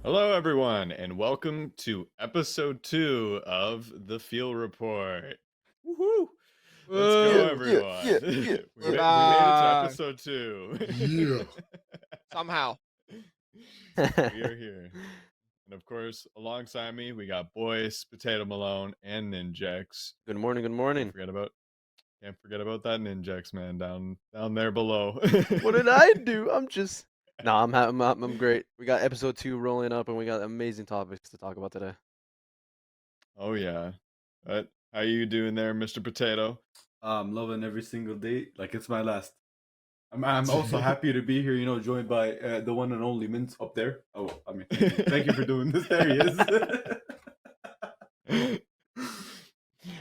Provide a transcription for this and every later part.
Hello, everyone, and welcome to episode 2 of the Field Report. Woohoo! Let's go, Woo! everyone. We're We made it to back. episode 2. Yeah. Somehow. We are here. And of course, alongside me, we got Boyce, PotatoMalone, and Ninjx. Good morning. Good morning. Can't forget about that Ninjx, man, down there below. What did I do? I'm great. We got episode 2 rolling up, and we got amazing topics to talk about today. Oh yeah. How you doing there, Mr. Potato? I'm loving every single day like it's my last. I'm also happy to be here, joined by the one and only Mint up there. Oh, I mean, thank you for doing this. There he is.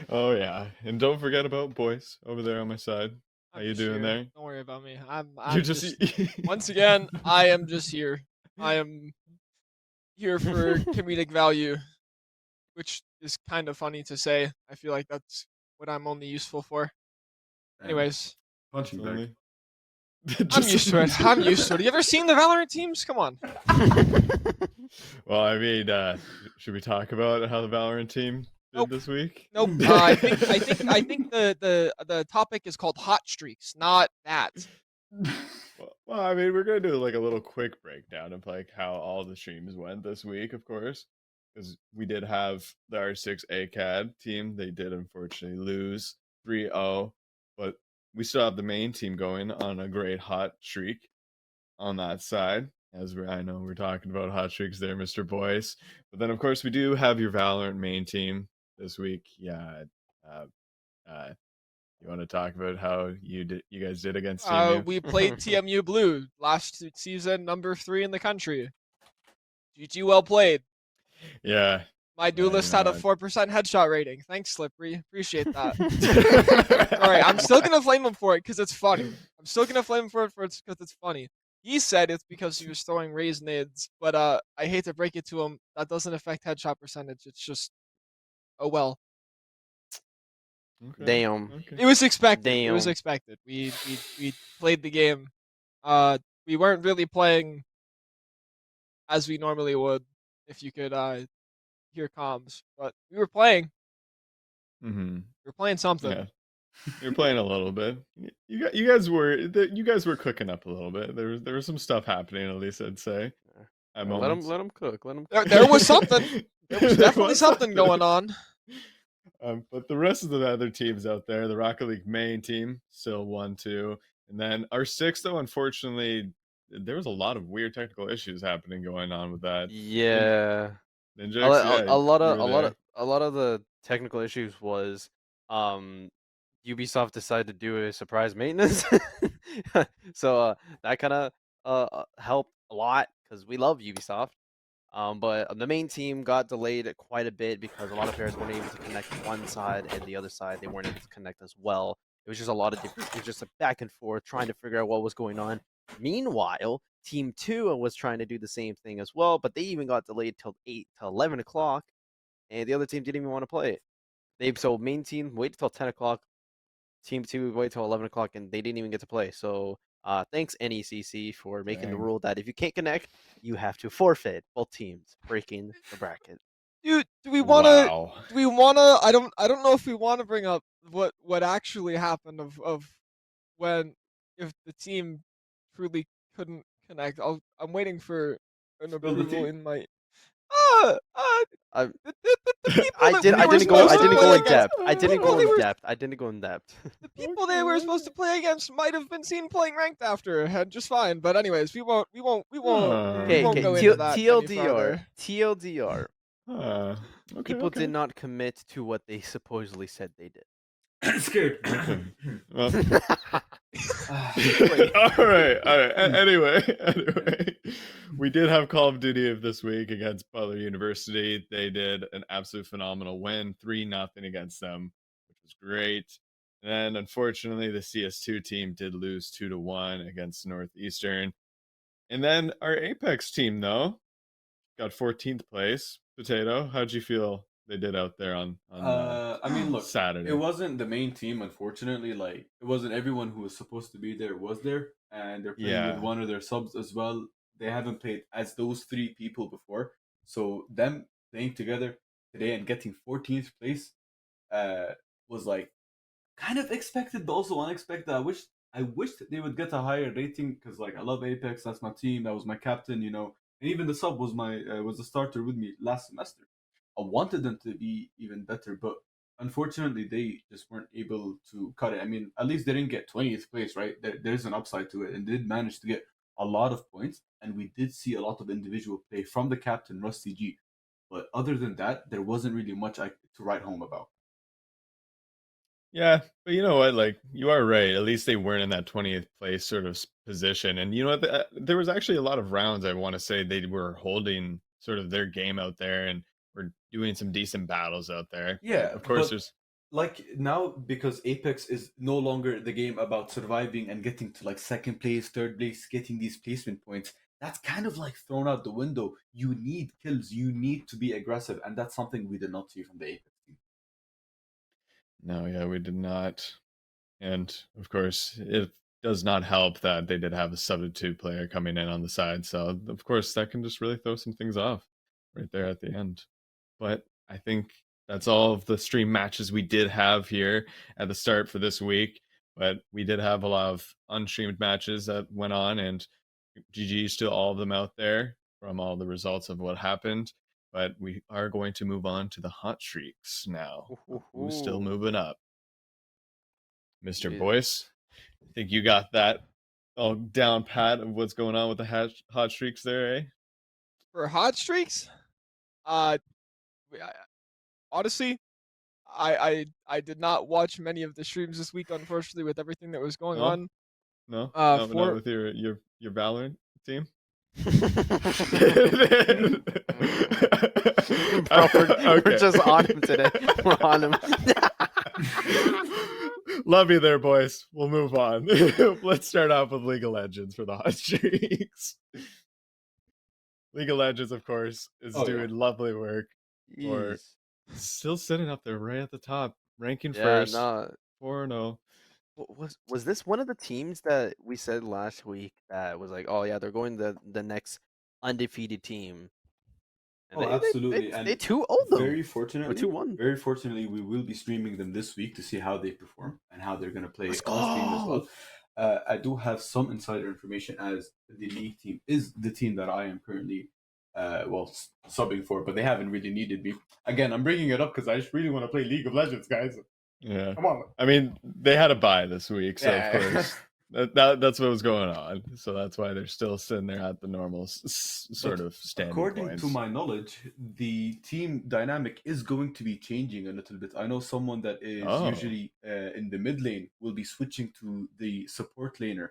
Oh yeah, and don't forget about Boyce over there on my side. How you doing there? Don't worry about me. I'm You just once again, I am just here. I am here for comedic value, which is kind of funny to say. I feel like that's what I'm only useful for. Anyways, punching bag. I'm used to it. I'm used to it. You ever seen the Valorant teams? Come on. Well, I mean, should we talk about how the Valorant team did this week? Nope. I think the topic is called hot streaks, not that. Well, I mean, we're gonna do like a little quick breakdown of like how all the streams went this week, of course, because we did have the R6 ACAD team. They did unfortunately lose 3-0, but we still have the main team going on a great hot streak on that side. I know we're talking about hot streaks there, Mr. Boyce. But then, of course, we do have your Valorant main team this week. Yeah. You want to talk about how you guys did against TMU? We played TMU Blue last season, number 3 in the country. GG, well played. Yeah. My duelist had a 4% headshot rating. Thanks, Slipri. Appreciate that. Alright, I'm still gonna flame him for it because it's funny. I'm still gonna flame him for it because it's funny. He said it's because he was throwing raised nades, but I hate to break it to him, that doesn't affect headshot percentage. It's just, oh well. Okay. Damn. Okay. It was expected. Damn. It was expected. We played the game. We weren't really playing as we normally would, if you could hear comms, but we were playing. Mm-hmm. We were playing something. Yeah. You're playing a little bit. You guys were cooking up a little bit. There was some stuff happening, at least I'd say. Let them cook. There was something. There was definitely something going on. But the rest of the other teams out there, the Rocket League main team still 1-2, and then our 6th, though, unfortunately, there was a lot of weird technical issues going on with that. Yeah. Ninjx, a lot of the technical issues was Ubisoft decided to do a surprise maintenance. So that kind of helped a lot because we love Ubisoft. But the main team got delayed quite a bit because a lot of players weren't able to connect one side, and the other side they weren't able to connect as well. It was just a lot of different. It was just a back and forth trying to figure out what was going on. Meanwhile, Team 2 was trying to do the same thing as well, but they even got delayed till 8 to 11 o'clock, and the other team didn't even want to play it. So main team waited till 10 o'clock. Team 2 waited till 11 o'clock, and they didn't even get to play. So thanks NECC for making the rule that if you can't connect, you have to forfeit both teams, breaking the bracket. Dude, do we wanna? I don't know if we want to bring up what actually happened of when if the team truly couldn't connect. I'm waiting for an approval in my. I didn't go in depth. I didn't go in depth. The people they were supposed to play against might have been seen playing ranked after, and just fine. But anyways, we won't go into that. TLDR. Okay, People did not commit to what they supposedly said they did. Scared. Well. all right. Anyway, we did have Call of Duty of this week against Butler University. They did an absolute phenomenal win, 3-0 against them, which was great. And unfortunately, the CS2 team did lose 2-1 against Northeastern. And then our Apex team, though, got 14th place. Potato, how'd you feel they did out there on I mean, look, Saturday? It wasn't the main team, unfortunately. Like, it wasn't everyone who was supposed to be there was there, and they're playing with one of their subs as well. they haven't played as those three people before. So them playing together today and getting 14th place uh, was like kind of expected, but also unexpected. I wished they would get a higher rating because like I love Apex. That's my team. That was my captain. And even the sub was the starter with me last semester. I wanted them to be even better, but unfortunately they just weren't able to cut it. I mean, at least they didn't get 20th place, right? There's an upside to it, and they did manage to get a lot of points, and we did see a lot of individual play from the captain Rusty G. But other than that, there wasn't really much to write home about. Yeah, but you know what? Like, you are right. At least they weren't in that 20th place sort of position. And you know what? There was actually a lot of rounds, I want to say, they were holding sort of their game out there and were doing some decent battles out there. Like, Yeah, of course, but there's. like now because Apex is no longer the game about surviving and getting to like second place, third place, getting these placement points. That's kind of like thrown out the window. You need kills, you need to be aggressive, and that's something we did not see from the Apex team. No, yeah, we did not. And of course, it does not help that they did have a substitute player coming in on the side. So, of course, that can just really throw some things off right there at the end. But I think that's all of the stream matches we did have here at the start for this week. But we did have a lot of unstreamed matches that went on, and GG's to all of them out there from all the results of what happened. But we are going to move on to the hot streaks now. Who's still Ooh, moving up? Mr. Jesus. Boyce, I think you got that all down pat of what's going on with the hot streaks there, eh? For hot streaks, uh, honestly, I did not watch many of the streams this week, unfortunately, with everything that was going No, on. no, not For with your Valorant team. Bro, we're just on him today. We're on him. Love you there, boys. We'll move on. Let's start off with League of Legends for the hot streaks. League of Legends, of course, is doing lovely work. Or Jeez. still sitting up there right at the top, ranking Yeah, first, no. 4-0. Was this one of the teams that we said last week that was like, oh yeah, they're going the next undefeated team? And Oh, absolutely. they And 2-0 them. very Or fortunately, 2-1. very fortunately, we will be streaming them this week to see how they perform and how they're going to play Let's on stream as go. well. I do have some insider information as the league team is the team that I am currently, subbing for, but they haven't really needed me. Again, I'm bringing it up because I just really want to play League of Legends, guys. Yeah. Come on. I mean, they had a bye this week, so Yeah. of course that's what was going on. So that's why they're still sitting there at the normal sort of standing According points. to my knowledge, the team dynamic is going to be changing a little bit. I know someone that is usually in the mid lane will be switching to the support laner,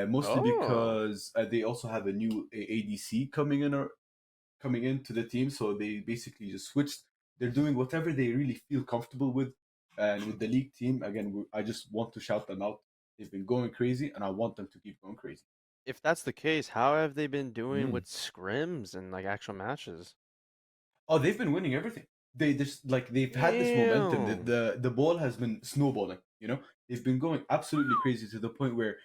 mostly because they also have a new ADC coming into the team. So they basically just switched. They're doing whatever they really feel comfortable with, and with the league team again, I just want to shout them out. They've been going crazy, and I want them to keep going crazy. If that's the case, how have they been doing with scrims and like actual matches? Oh, they've been winning everything. They've had this momentum. Damn. The ball has been snowballing. They've been going absolutely crazy to the point where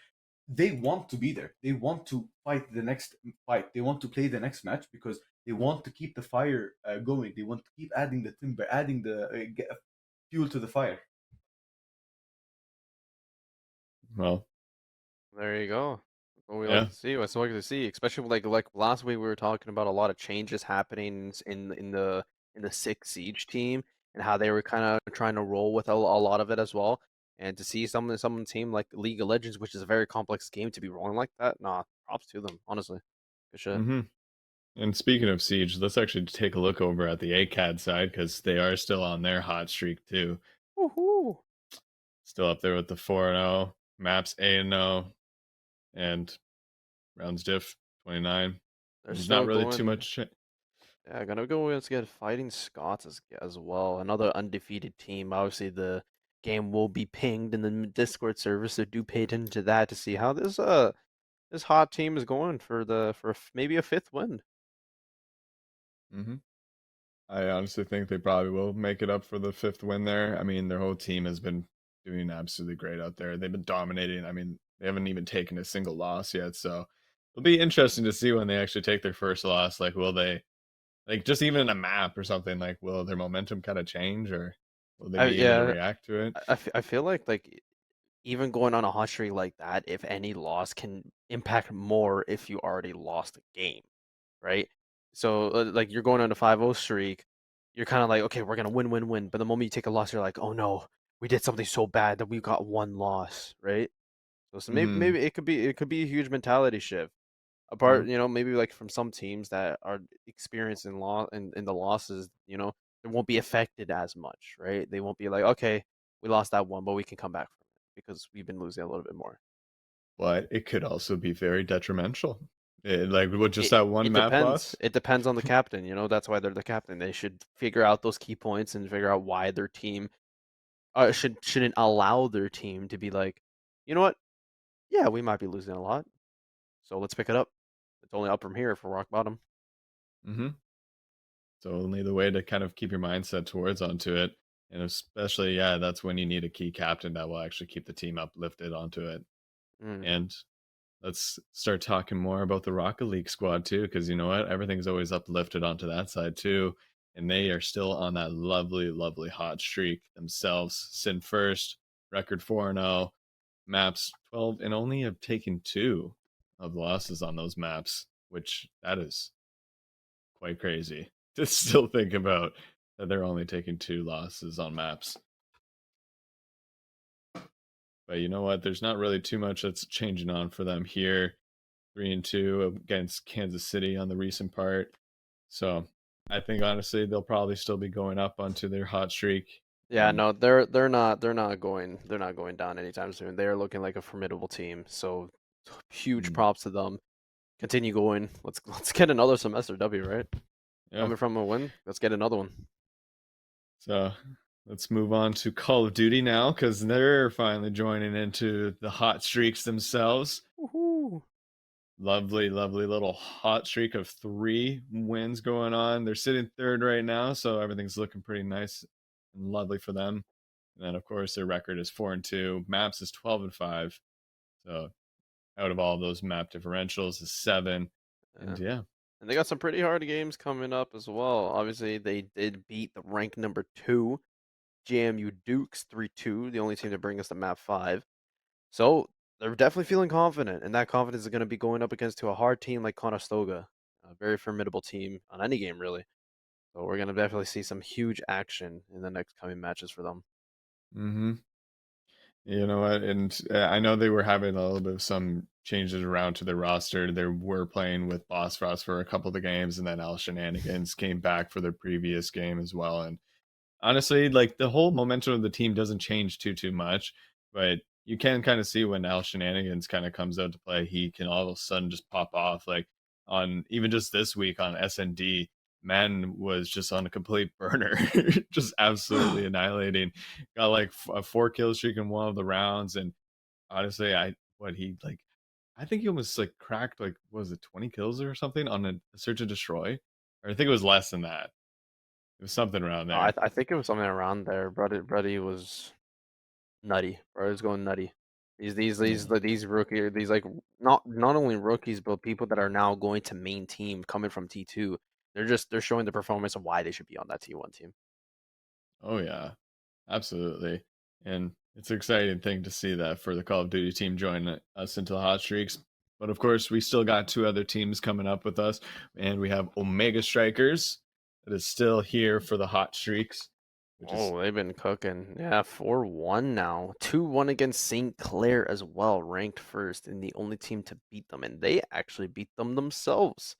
they want to be there. They want to fight the next fight. They want to play the next match because they want to keep the fire going. They want to keep adding the timber, adding the fuel to the fire. Well, There you go. What we Yeah. like to see. What's what we like to see, especially like last week we were talking about a lot of changes happening in the six siege team and how they were kind of trying to roll with a lot of it as well. And to see some team like League of Legends, which is a very complex game, to be rolling like that, nah, props to them, honestly. Good shit. And speaking of Siege, let's actually take a look over at the ACAD side because they are still on their hot streak too. Woohoo! Still up there with the 4-0, maps 8-0, and rounds diff 29. They're There's still not really going, too much. Yeah, gonna go against Fighting Scots as well. Another undefeated team. Obviously, the game will be pinged in the Discord server, so do pay attention to that to see how this hot team is going for maybe a fifth win. I honestly think they probably will make it up for the fifth win there. I mean, their whole team has been doing absolutely great out there. They've been dominating. I mean, they haven't even taken a single loss yet. So It'll be interesting to see when they actually take their first loss. Like, will they, like, just even in a map or something, like, will their momentum kind of change, or will they be able to Yeah, react to it? I feel like even going on a hot streak like that, if any loss can impact more if you already lost a game, right? So like you're going on a 5-0 streak, you're kind of like, okay, we're gonna win, win, win. But the moment you take a loss, you're like, oh no, we did something so bad that we got one loss, right? So Hmm. maybe it could be a huge mentality shift. Yep. Apart, maybe like from some teams that are experiencing in the losses, they won't be affected as much, right? They won't be like, okay, we lost that one, but we can come back from it because we've been losing a little bit more. But it could also be very detrimental. Like with just It that one it map depends. loss. It depends on the captain, that's why they're the captain. They should figure out those key points and figure out why their team shouldn't allow their team to be like, you know what? Yeah, we might be losing a lot, so let's pick it up. It's only up from here if we're rock bottom. Hmm. So only the way to kind of keep your mindset towards onto it, and especially, yeah, that's when you need a key captain that will actually keep the team uplifted onto it. Mm. And let's start talking more about the Rocket League squad too, because you know what, everything's always uplifted onto that side too, and they are still on that lovely, lovely hot streak themselves. Sin first, record 4-0, maps 12, and only have taken 2 of the losses on those maps, which that is quite crazy to still think about, that they're only taking 2 losses on maps. But you know what? There's not really too much that's changing on for them here. 3-2 against Kansas City on the recent part. So I think honestly they'll probably still be going up onto their hot streak. Yeah, And no, they're not going down anytime soon. They're looking like a formidable team. So huge mm, props to them. Continue going. Let's get another semester W, right? yeah. Coming from a win, let's get another one. So let's move on to Call of Duty now, because they're finally joining into the hot streaks themselves. Woohoo! Lovely, lovely little hot streak of 3 wins going on. They're sitting third right now, so everything's looking pretty nice and lovely for them. And then, of course, their record is 4-2. Maps is 12-5. So out of all those map differentials is 7. Yeah. And yeah, And they got some pretty hard games coming up as well. Obviously, they did beat the rank number 2 JMU Dukes 3-2, the only team to bring us to map 5. So they're definitely feeling confident, and that confidence is going to be going up against a hard team like Conestoga, a very formidable team on any game really. So we're going to definitely see some huge action in the next coming matches for them. mm-hmm. You know what? And I know they were having a little bit of some changes around to their roster. They were playing with Boss Frost for a couple of the games, and then Al Shenanigans came back for their previous game as well. And honestly, like the whole momentum of the team doesn't change too much, but you can kind of see when Al Shenanigans kind of comes out to play, he can all of a sudden just pop off. Like on even just this week on SND, man was just on a complete burner, just absolutely annihilating. Got like a 4 kill streak in one of the rounds, and honestly, I think he almost like cracked like what was it 20 kills or something on a search and destroy, or I think it was less than that. It was something around I there. I think it was something around there. Bruddy was nutty. Bruddy was going nutty. Yeah. These rookie these like not only rookies but people that are now going to main team coming from T2. They're showing the performance of why they should be on that T1 team. Oh yeah, absolutely. And it's an exciting thing to see that for the Call of Duty team join us into the hot streaks. But of course, we still got 2 other teams coming up with us, and we have Omega Strikers that is still here for the hot streaks, which is Oh, they've been cooking. Yeah, 4-1 now. 2-1 against St. Clair as well, ranked first and the only team to beat them, and they actually beat them themselves.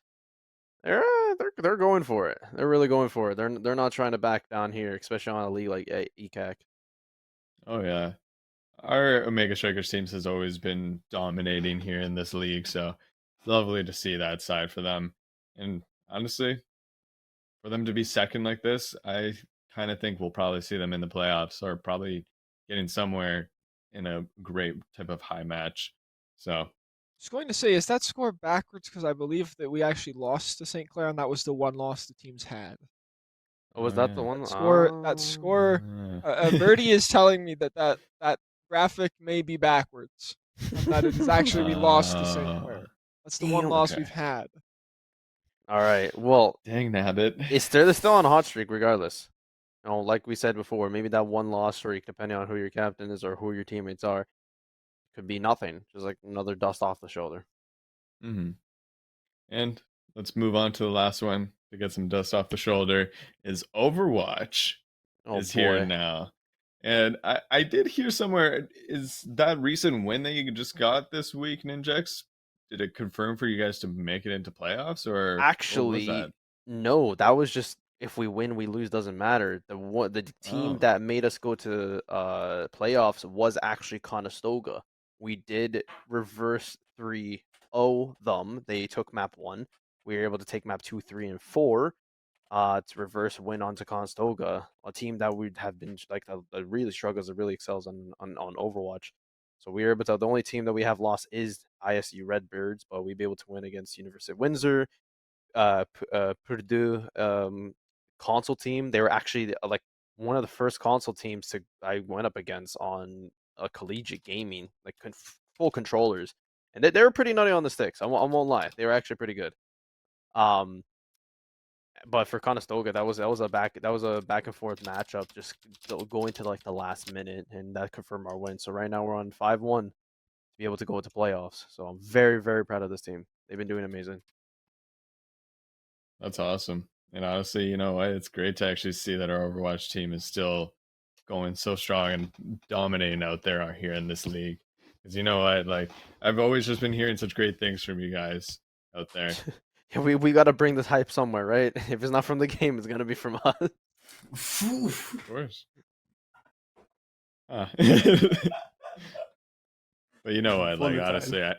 They're going for it. They're really going for it. They're not trying to back down here, especially on a league like ECAC. oh yeah. Our Omega Strikers teams has always been dominating here in this league, so it's lovely to see that side for them. And honestly, for them to be second like this, I kind of think we'll probably see them in the playoffs, or probably getting somewhere in a great type of high match. So, I was going to say, is that score backwards? Because I believe that we actually lost to St. Clair, and that was the one loss the teams had. Oh, was oh that the yeah, one? That score, Birdie is telling me that graphic may be backwards, and that it is actually we lost to St. uh, Clair. That's the one Damn. loss Okay. we've had. All right. Well, Dang nabbit. they're still on a hot streak regardless. Like we said before, maybe that one loss streak, depending on who your captain is or who your teammates are, could be nothing. Just like another dust off the shoulder. Mm-hmm. And let's move on to the last one to get some dust off the shoulder. Is Overwatch Oh is here boy. now. And I did hear somewhere, is that recent win that you just got this week, Ninjx? Did it confirm for you guys to make it into playoffs, or what was that? Actually, no, that was just if we win, we lose, doesn't matter. The team Oh, that made us go to playoffs was actually Conestoga. We did reverse 3-0 them. They took map 1. We were able to take map 2, 3, and 4 to reverse win onto Conestoga, a team that would have been like that really struggles, that really excels on Overwatch. So we were able to. The only team that we have lost is ISU Redbirds, but we'd be able to win against University of Windsor, Purdue console team. They were actually like one of the first console teams to I went up against on a collegiate gaming, like full controllers, and they were pretty nutty on the sticks. I won't lie, they were actually pretty good. But for Conestoga, that was a back and forth matchup, just going to like the last minute, and that confirmed our win. So right now we're on 5-1 to be able to go into playoffs. So I'm very, very proud of this team. They've been doing amazing. that's awesome. And honestly, you know what? It's great to actually see that our Overwatch team is still going so strong and dominating out there out here in this league. Because you know what? Like, I've always just been hearing such great things from you guys out there. Yeah, we got to bring this hype somewhere, right? If it's not from the game, it's gonna be from us. Of course. But you know what? Fun Like, time. honestly,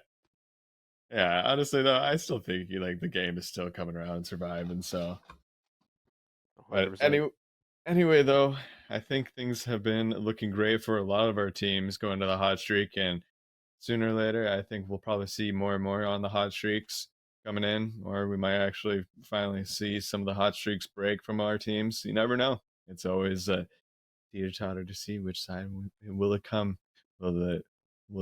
yeah, honestly though, I still think like the game is still coming around and surviving. So, but 100%. anyway, though, I think things have been looking great for a lot of our teams going to the hot streak, and sooner or later, I think we'll probably see more and more on the hot streaks coming in, or we might actually finally see some of the hot streaks break from our teams. You never know. It's always a teeter totter to see which side will it come. Will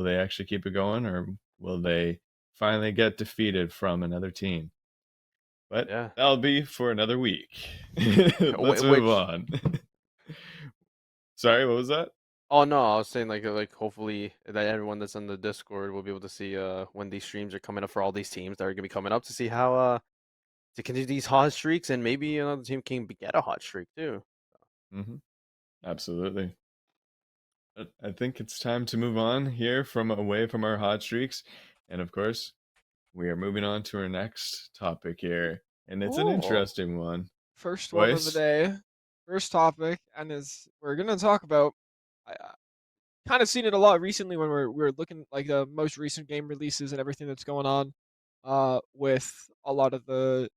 they actually keep it going, or will they finally get defeated from another team? But Yeah. that'll be for another week. Let's move on. Sorry, what was that? Oh no, I was saying like hopefully that everyone that's on the Discord will be able to see when these streams are coming up for all these teams that are gonna be coming up to see how to continue these hot streaks, and maybe another team can get a hot streak too. Mm-hmm. Absolutely. But I think it's time to move on here from away from our hot streaks, and of course, we are moving on to our next topic here, and it's an Cool. interesting one. First one of the Boys, day, first topic, and is we're gonna talk about. I kind of seen it a lot recently when we're looking like the most recent game releases and everything that's going on, with a lot of the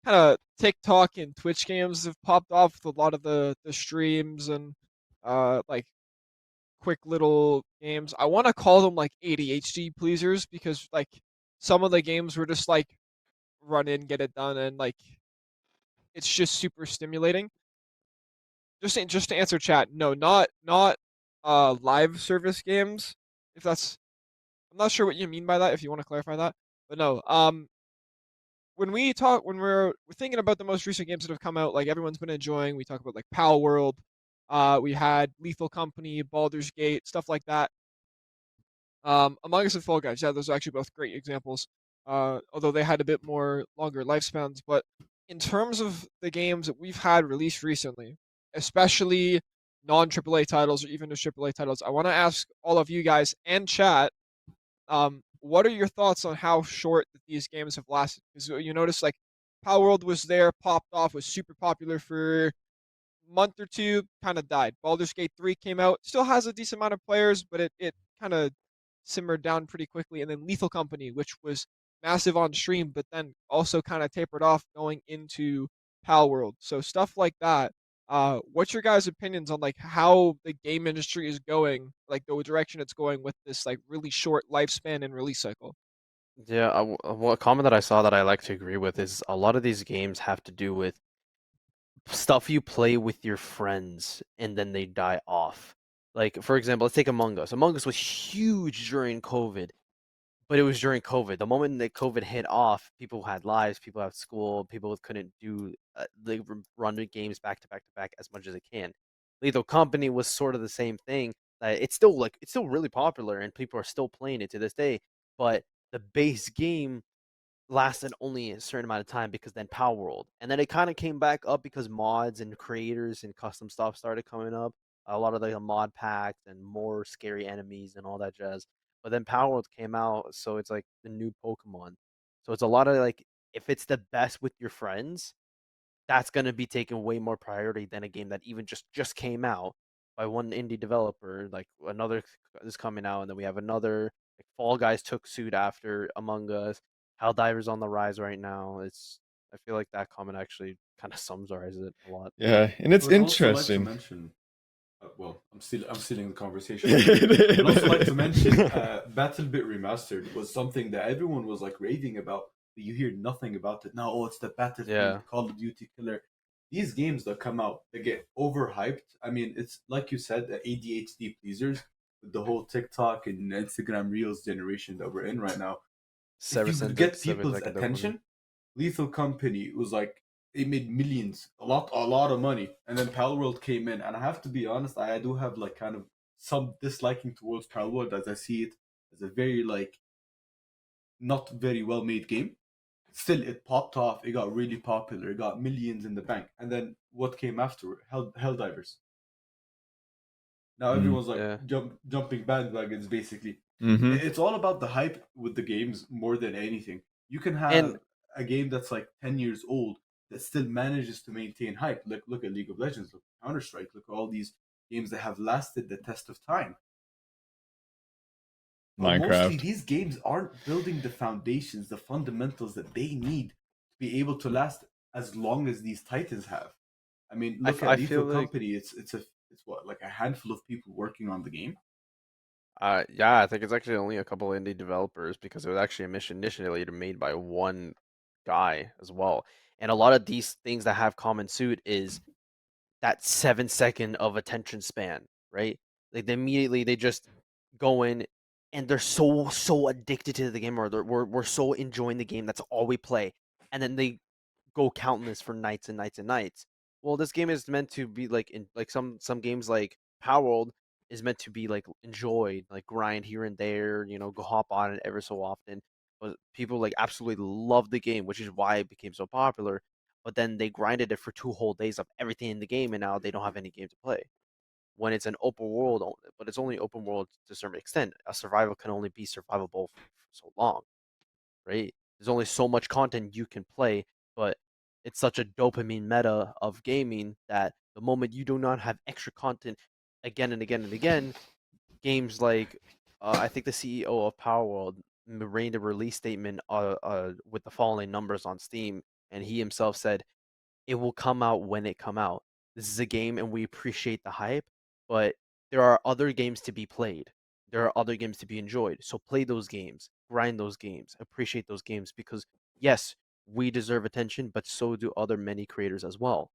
kind of TikTok and Twitch games have popped off with a lot of the streams and like quick little games. I want to call them like ADHD pleasers because like some of the games were just like run in, get it done, and like it's just super stimulating. Just to answer chat, no, not live service games. If that's, I'm not sure what you mean by that. If you want to clarify that, but no. When we're thinking about the most recent games that have come out, like everyone's been enjoying. We talk about like Pal World. We had Lethal Company, Baldur's Gate, stuff like that. Among Us and Fall Guys, yeah, those are actually both great examples. Although they had a bit more longer lifespans, but in terms of the games that we've had released recently, especially non AAA titles or even just AAA titles, I want to ask all of you guys and chat, what are your thoughts on how short these games have lasted? Because you notice like Power World was there, popped off, was super popular for month or two, kind of died. Baldur's Gate 3 came out, still has a decent amount of players, but it kind of simmered down pretty quickly. And then Lethal Company, which was massive on stream, but then also kind of tapered off going into Pal World. So stuff like that. What's your guys' opinions on like how the game industry is going, like the direction it's going with this like really short lifespan and release cycle? Yeah, a comment that I saw that I like to agree with is a lot of these games have to do with stuff you play with your friends and then they die off. Like, for example, let's take Among Us. Among Us was huge during COVID, but it was during COVID. The moment that COVID hit off, people had lives, people had school, people couldn't do run the games back to back to back as much as they can. Lethal Company was sort of the same thing. It's still really popular and people are still playing it to this day. But the base game lasted only a certain amount of time because then Power World, and then it kind of came back up because mods and creators and custom stuff started coming up. A lot of the mod packs and more scary enemies and all that jazz. But then Power World came out, so it's like the new Pokemon. So it's a lot of like if it's the best with your friends, that's gonna be taking way more priority than a game that even just came out by one indie developer. Like another is coming out, and then we have another. Like Fall Guys took suit after Among Us. Helldivers on the rise right now. I feel like that comment actually kind of summarizes it a lot. Yeah, and it's I would also like to interesting. mention. Well, I'm stealing the conversation. I'd also like to mention BattleBit Remastered was something that everyone was like raving about. But you hear nothing about it now. Oh, it's the Battlefield Yeah. Call of Duty killer. These games that come out, they get overhyped. I mean, it's like you said, the ADHD pleasers with the whole TikTok and Instagram Reels generation that we're in right now. If you could get people's attention, Lethal Company was like it made millions, a lot of money, and then Palworld came in, and I have to be honest, I do have like kind of some disliking towards Palworld as I see it as a very like not very well made game. Still, it popped off. It got really popular. It got millions in the bank, and then what came after? Helldivers. Now everyone's like Yeah. jumping bandwagons. Basically, Mm-hmm. it's all about the hype with the games more than anything. You can have And a game that's like 10 years old that still manages to maintain hype. Look at League of Legends, look at Counter Strike, look at all these games that have lasted the test of time. But mostly Minecraft. these games aren't building the foundations, the fundamentals that they need to be able to last as long as these titans have. I mean, look at I feel Lethal like Company. It's what, like a handful of people working on the game. yeah, I think it's actually only a couple indie developers because it was actually a mission initially made by one guy as well. And a lot of these things that have common suit is that 7 second of attention span, right? Like they just go in and they're so addicted to the game, or we're so enjoying the game. That's all we play, and then they go countless for nights and nights and nights. Well, this game is meant to be like in like some games like Power World is meant to be like enjoyed, like grind here and there, go hop on it ever so often. But people like absolutely love the game, which is why it became so popular. But then they grinded it for 2 whole days of everything in the game, and now they don't have any game to play. When it's an open world, but it's only open world to a certain extent. A survival can only be survivable for so long, right? There's only so much content you can play, but it's such a dopamine meta of gaming that the moment you do not have extra content again and again and again, games like I think the CEO of Power World made a release statement with the following numbers on Steam, and he himself said it will come out when it come out. This is a game, and we appreciate the hype, but there are other games to be played. There are other games to be enjoyed. So play those games, grind those games, appreciate those games because yes, we deserve attention, but so do other many creators as well.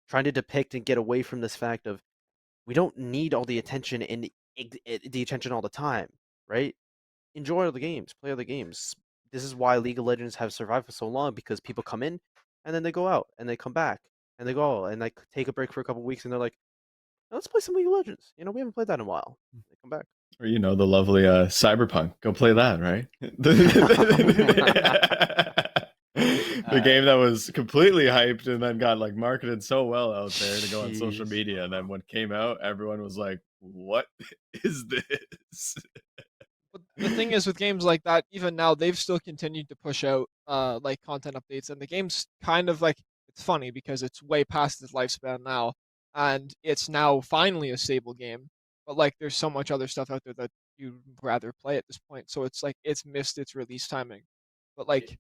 Trying to depict and get away from this fact of we don't need all the attention and the attention all the time, right? Enjoy other games, play other games. This is why League of Legends have survived for so long because people come in and then they go out and they come back and they go and like take a break for a couple weeks and they're like, let's play some League of Legends. We haven't played that in a while. They come back. Or the lovely Cyberpunk. Go play that, right? The game that was completely hyped and then got like marketed so well out there to go on social Jeez. media, and then when it came out, everyone was like, "What is this?" But the thing is, with games like that, even now they've still continued to push out like content updates, and the game's kind of like it's funny because it's way past its lifespan now, and it's now finally a stable game. But like, there's so much other stuff out there that you'd rather play at this point, so it's like it's missed its release timing. But like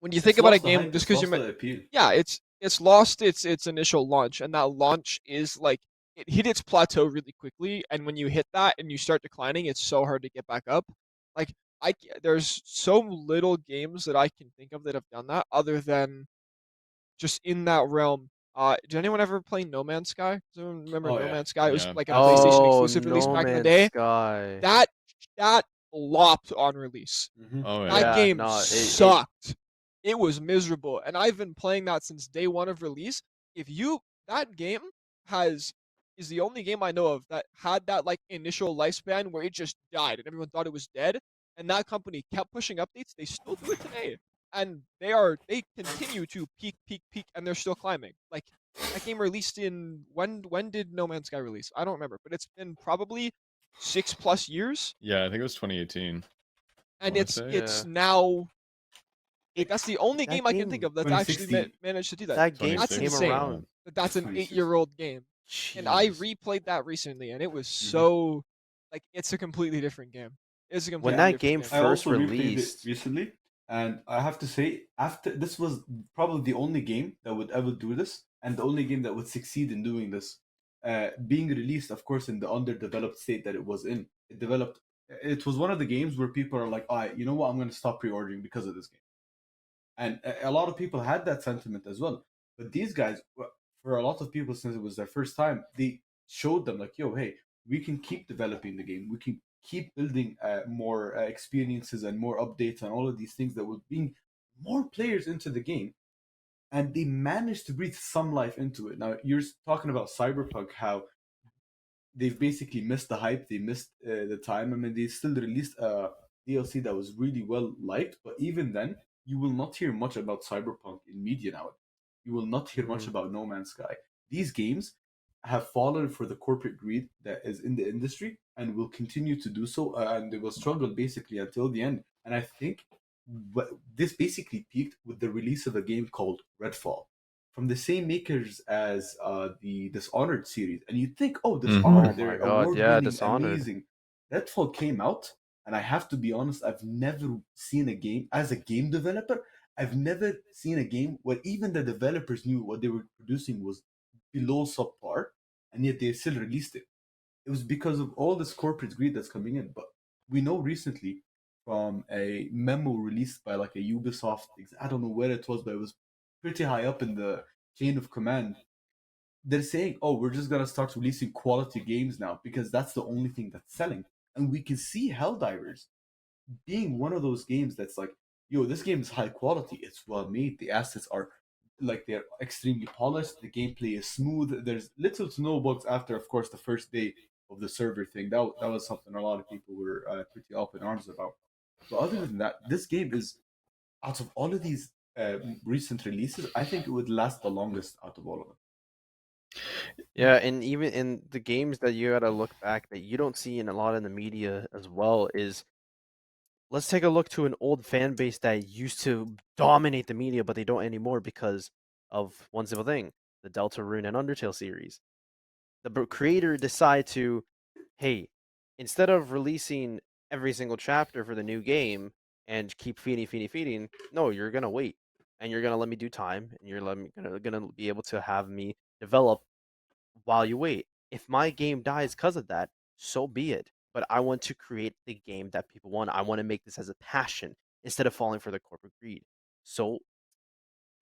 when you think It's about a lost the game, hype. just It's because lost the appeal. yeah, it's lost its initial launch, and that launch is like it hit its plateau really quickly, and when you hit that and you start declining, it's so hard to get back up. Like there's so little games that I can think of that have done that, other than just in that realm. Did anyone ever play No Man's Sky? Does anyone remember Oh No yeah. Man's Sky? It was Yeah. like a PlayStation Oh, exclusive release No back in the Man's day. Sky. That that flopped on release. Oh That Yeah, game no, it- sucked. It was miserable, and I've been playing that since day one of release. That game is the only game I know of that had that like initial lifespan where it just died and everyone thought it was dead, and that company kept pushing updates. They still do it today, and they continue to peak, and they're still climbing. Like that game released in when did No Man's Sky release? I don't remember, but it's been probably 6+ years, yeah, I think it was 2018. I and wanna it's say. it's Yeah. now It- that's the only that game I can think game- of that's actually 2016. managed to do that. That game That's came 2016, insane. around. That's an 26. 8-year-old game, and I Jeez. replayed that recently, and it was Mhm. so like it's a completely different game. It's a When completely that different game game. I first also replayed it released, recently, and I have to say, after this was probably the only game that would ever do this, and the only game that would succeed in doing this. Being released, of course, in the underdeveloped state that it was in, it developed. It was one of the games where people are like, "I, you know what? I'm going to stop pre-ordering because of this game." And a lot of people had that sentiment as well. But these guys, for a lot of people, since it was their first time, they showed them like, yo, hey, we can keep developing the game. We can keep building more experiences and more updates and all of these things that would bring more players into the game. And they managed to breathe some life into it. Now you're talking about Cyberpunk, how they've basically missed the hype. They missed the time. I mean, they still released a DLC that was really well liked, but even then, you will not hear much about Cyberpunk in media now. You will not hear much Mhm. about No Man's Sky. These games have fallen for the corporate greed that is in the industry and will continue to do so, and they will struggle basically until the end. And I think this basically peaked with the release of a game called Redfall from the same makers as the Dishonored series. And you think, oh, Dishonored, Oh they're my God, yeah, award-winning, Dishonored. amazing. Redfall came out, and I have to be honest, I've never seen a game as a game developer. I've never seen a game where even the developers knew what they were producing was below subpar, and yet they still released it. It was because of all this corporate greed that's coming in. But we know recently from a memo released by like a Ubisoft, I don't know where it was, but it was pretty high up in the chain of command. They're saying, "Oh, we're just gonna start releasing quality games now because that's the only thing that's selling." And we can see Helldivers being one of those games that's like, yo, this game is high quality. It's well made. The assets are like they're extremely polished. The gameplay is smooth. There's little to no bugs after, of course, the first day of the server thing. That was something a lot of people were pretty up in arms about. But other than that, this game is out of all of these recent releases, I think it would last the longest out of all of them. Yeah, and even in the games that you gotta look back that you don't see in a lot in the media as well is let's take a look to an old fan base that used to dominate the media, but they don't anymore because of one simple thing: the Deltarune and Undertale series. The creator decide to, hey, instead of releasing every single chapter for the new game and keep feeding, no, you're gonna wait and you're gonna let me do time and gonna be able to have me develop while you wait. If my game dies because of that, so be it. But I want to create the game that people want. I want to make this as a passion instead of falling for the corporate greed. So,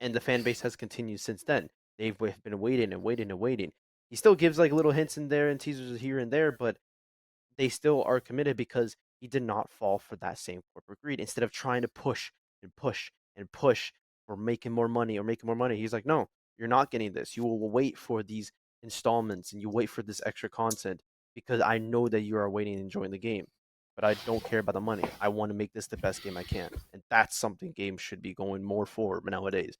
and the fan base has continued since then. They've been waiting and waiting and waiting. He still gives like little hints in there and teasers here and there, but they still are committed because he did not fall for that same corporate greed. Instead of trying to push and push and push for making more money or making more money, he's like, no, you're not getting this. You will wait for these installments and you wait for this extra content because I know that you are waiting and enjoying the game. But I don't care about the money. I want to make this the best game I can. And that's something games should be going more for nowadays.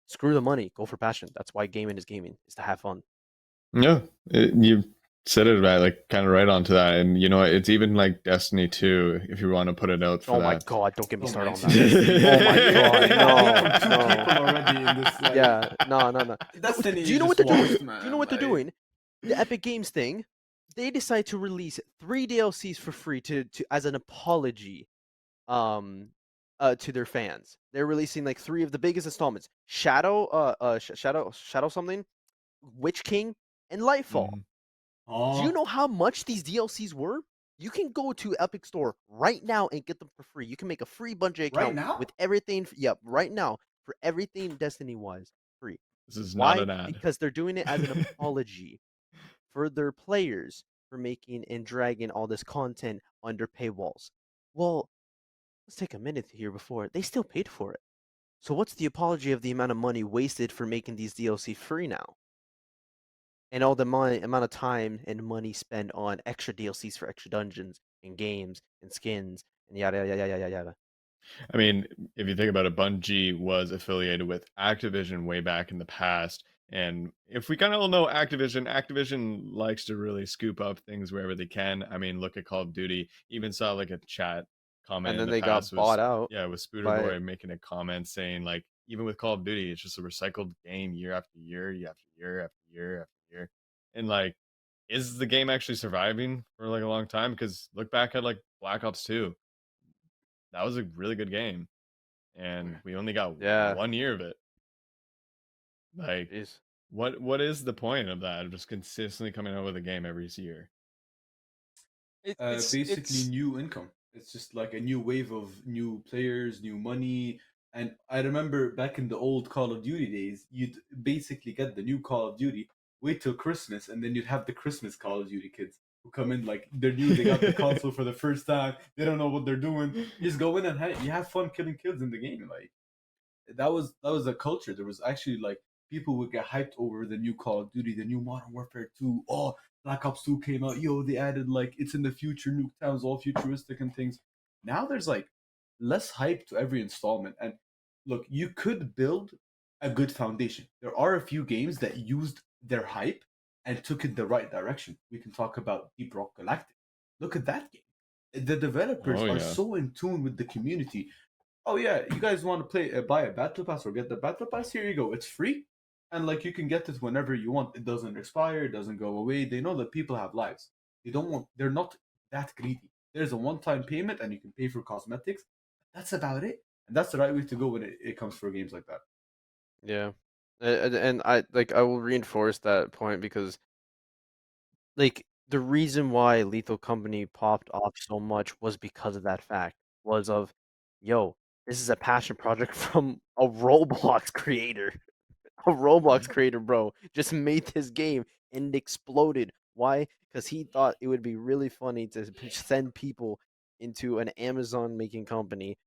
Screw the money, go for passion. That's why gaming, is to have fun. Yeah, you said it right, like kind of right onto that. And you know, it's even like Destiny 2, if you want to put it out for Oh my that. God, don't get me Oh started my on God. that. Oh my God, Two no, people already in this. Like, Yeah, no. Destiny Do you know is what they're just doing? washed, Do man. you know what they're Like, doing? The Epic Games thing. They decide to release 3 DLCs for free to as an apology, um, to their fans. They're releasing like 3 of the biggest installments: Shadow something, Witch King, and Lightfall. Mhm. Do you Oh, know how much these DLCs were? You can go to Epic Store right now and get them for free. You can make a free Bungie right account now? with everything. Yep, right now for everything Destiny wise, free. This is not Why? an ad. Because they're doing it as an apology for their players for making and dragging all this content under paywalls. Well, let's take a minute here before they still paid for it. So what's the apology of the amount of money wasted for making these DLC free now? And all the amount of time and money spent on extra DLCs for extra dungeons and games and skins and yada yada yada yada yada. I mean, if you think about it, Bungie was affiliated with Activision way back in the past. And if we kind of all know Activision likes to really scoop up things wherever they can. I mean, look at Call of Duty. Even saw like a chat comment And in then the they got past bought was, out yeah, with Spooder by Boy making a comment saying like, even with Call of Duty, it's just a recycled game year after year, year after year after year after year. And like, is the game actually surviving for like a long time? Because look back at like Black Ops 2. That was a really good game and we only got yeah. 1 year of it. Like, Jeez. what is the point of that? Of just consistently coming out with a game every year. Basically It's new income. It's just like a new wave of new players, new money. And I remember back in the old Call of Duty days, you'd basically get the new Call of Duty, wait till Christmas, and then you'd have the Christmas Call of Duty kids who come in like they're new, they got the console for the first time, they don't know what they're doing. You just go in and you have fun killing kids in the game. Like that was a culture. There was actually like people would get hyped over the new Call of Duty, the new Modern Warfare 2. Oh, Black Ops 2 came out. Yo, they added like it's in the future, Nuketown's all futuristic and things. Now there's like less hype to every installment. And look, you could build a good foundation. There are a few games that used their hype and took it the right direction. We can talk about Deep Rock Galactic. Look at that game. The developers Oh are yeah. so in tune with the community. Oh yeah, you guys want to play buy a battle pass or get the battle pass? Here you go. It's free, and like you can get it whenever you want. It doesn't expire. It doesn't go away. They know that people have lives. They don't want. They're not that greedy. There's a one-time payment, and you can pay for cosmetics. That's about it, and that's the right way to go when it comes for games like that. Yeah. And I will reinforce that point because like the reason why Lethal Company popped off so much was because of that fact. Was of, yo, this is a passion project from a Roblox creator. A Roblox creator, bro, just made this game and it exploded. Why? Because he thought it would be really funny to send people into an Amazon making company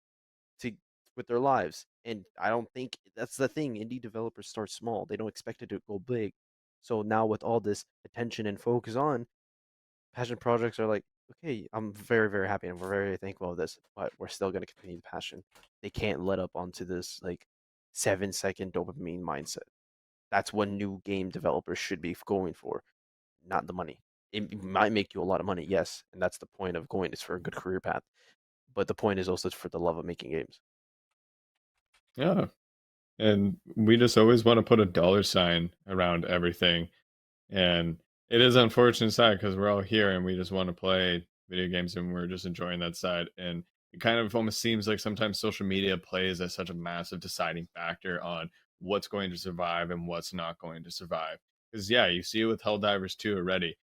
to with their lives. And I don't think that's the thing. Indie developers start small. They don't expect it to go big. So now with all this attention and focus on, passion projects are like, okay, I'm very, very happy and we're very thankful of this, but we're still gonna continue the passion. They can't let up onto this like 7 second dopamine mindset. That's what new game developers should be going for, not the money. It might make you a lot of money, yes, and that's the point of going is for a good career path. But the point is also for the love of making games. Yeah. And we just always want to put a dollar sign around everything. And it is unfortunate side because we're all here and we just want to play video games and we're just enjoying that side. And it kind of almost seems like sometimes social media plays as such a massive deciding factor on what's going to survive and what's not going to survive. Because yeah, you see it with Helldivers 2 already.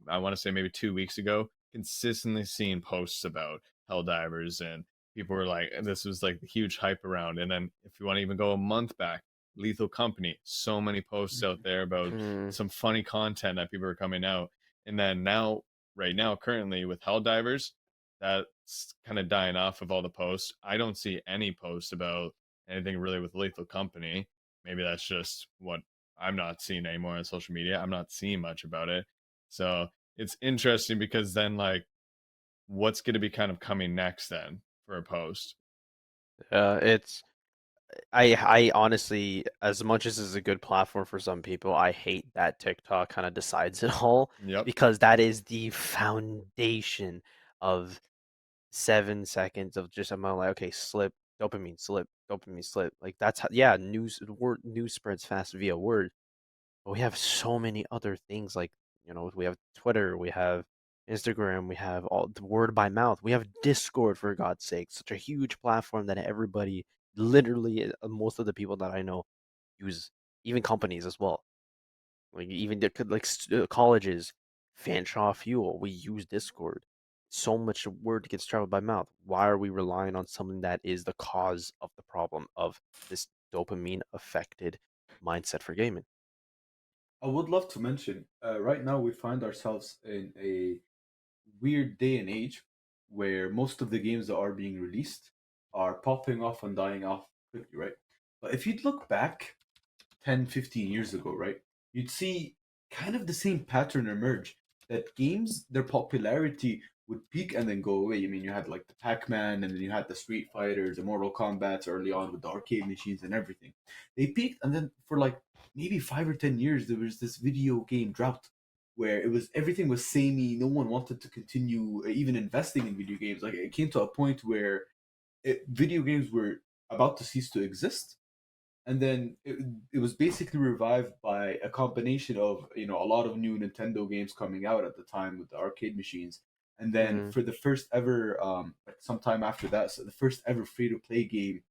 I want to say maybe 2 weeks ago, consistently seeing posts about Helldivers and people were like, this was like the huge hype around. And then if you want to even go a month back, Lethal Company, so many posts out there about Mm, some funny content that people are coming out. And then now, right now, currently with Helldivers, that's kind of dying off of all the posts. I don't see any posts about anything really with Lethal Company. Maybe that's just what I'm not seeing anymore on social media. I'm not seeing much about it. So it's interesting because then, like, what's going to be kind of coming next then for a post? it's I honestly, as much as it's a good platform for some people, I hate that TikTok kind of decides it all Yep. because that is the foundation of 7 seconds of just I'm like, okay, slip, dopamine slip. Like that's how, yeah, news spreads fast via word, but we have so many other things like, we have Twitter, we have Instagram, we have all the word by mouth, we have Discord for God's sake, such a huge platform that everybody, literally, most of the people that I know use, even companies as well. Like even colleges, Fanshawe Fuel, we use Discord. So much word gets traveled by mouth. Why are we relying on something that is the cause of the problem of this dopamine affected mindset for gaming? I would love to mention right now we find ourselves in a weird day and age where most of the games that are being released are popping off and dying off quickly, right? But if you'd look back 10, 15 years ago, right, you'd see kind of the same pattern emerge, that games, their popularity would peak and then go away. I mean, you had like the Pac-Man, and then you had the Street Fighters, the Mortal Kombats early on with the arcade machines and everything. They peaked, and then for like maybe 5 or 10 years, there was this video game drought where it was everything was samey. No one wanted to continue even investing in video games. Like it came to a point where video games were about to cease to exist, and then it was basically revived by a combination of a lot of new Nintendo games coming out at the time with the arcade machines, and then Mhm. for the first ever like sometime after that, so the first ever free to play game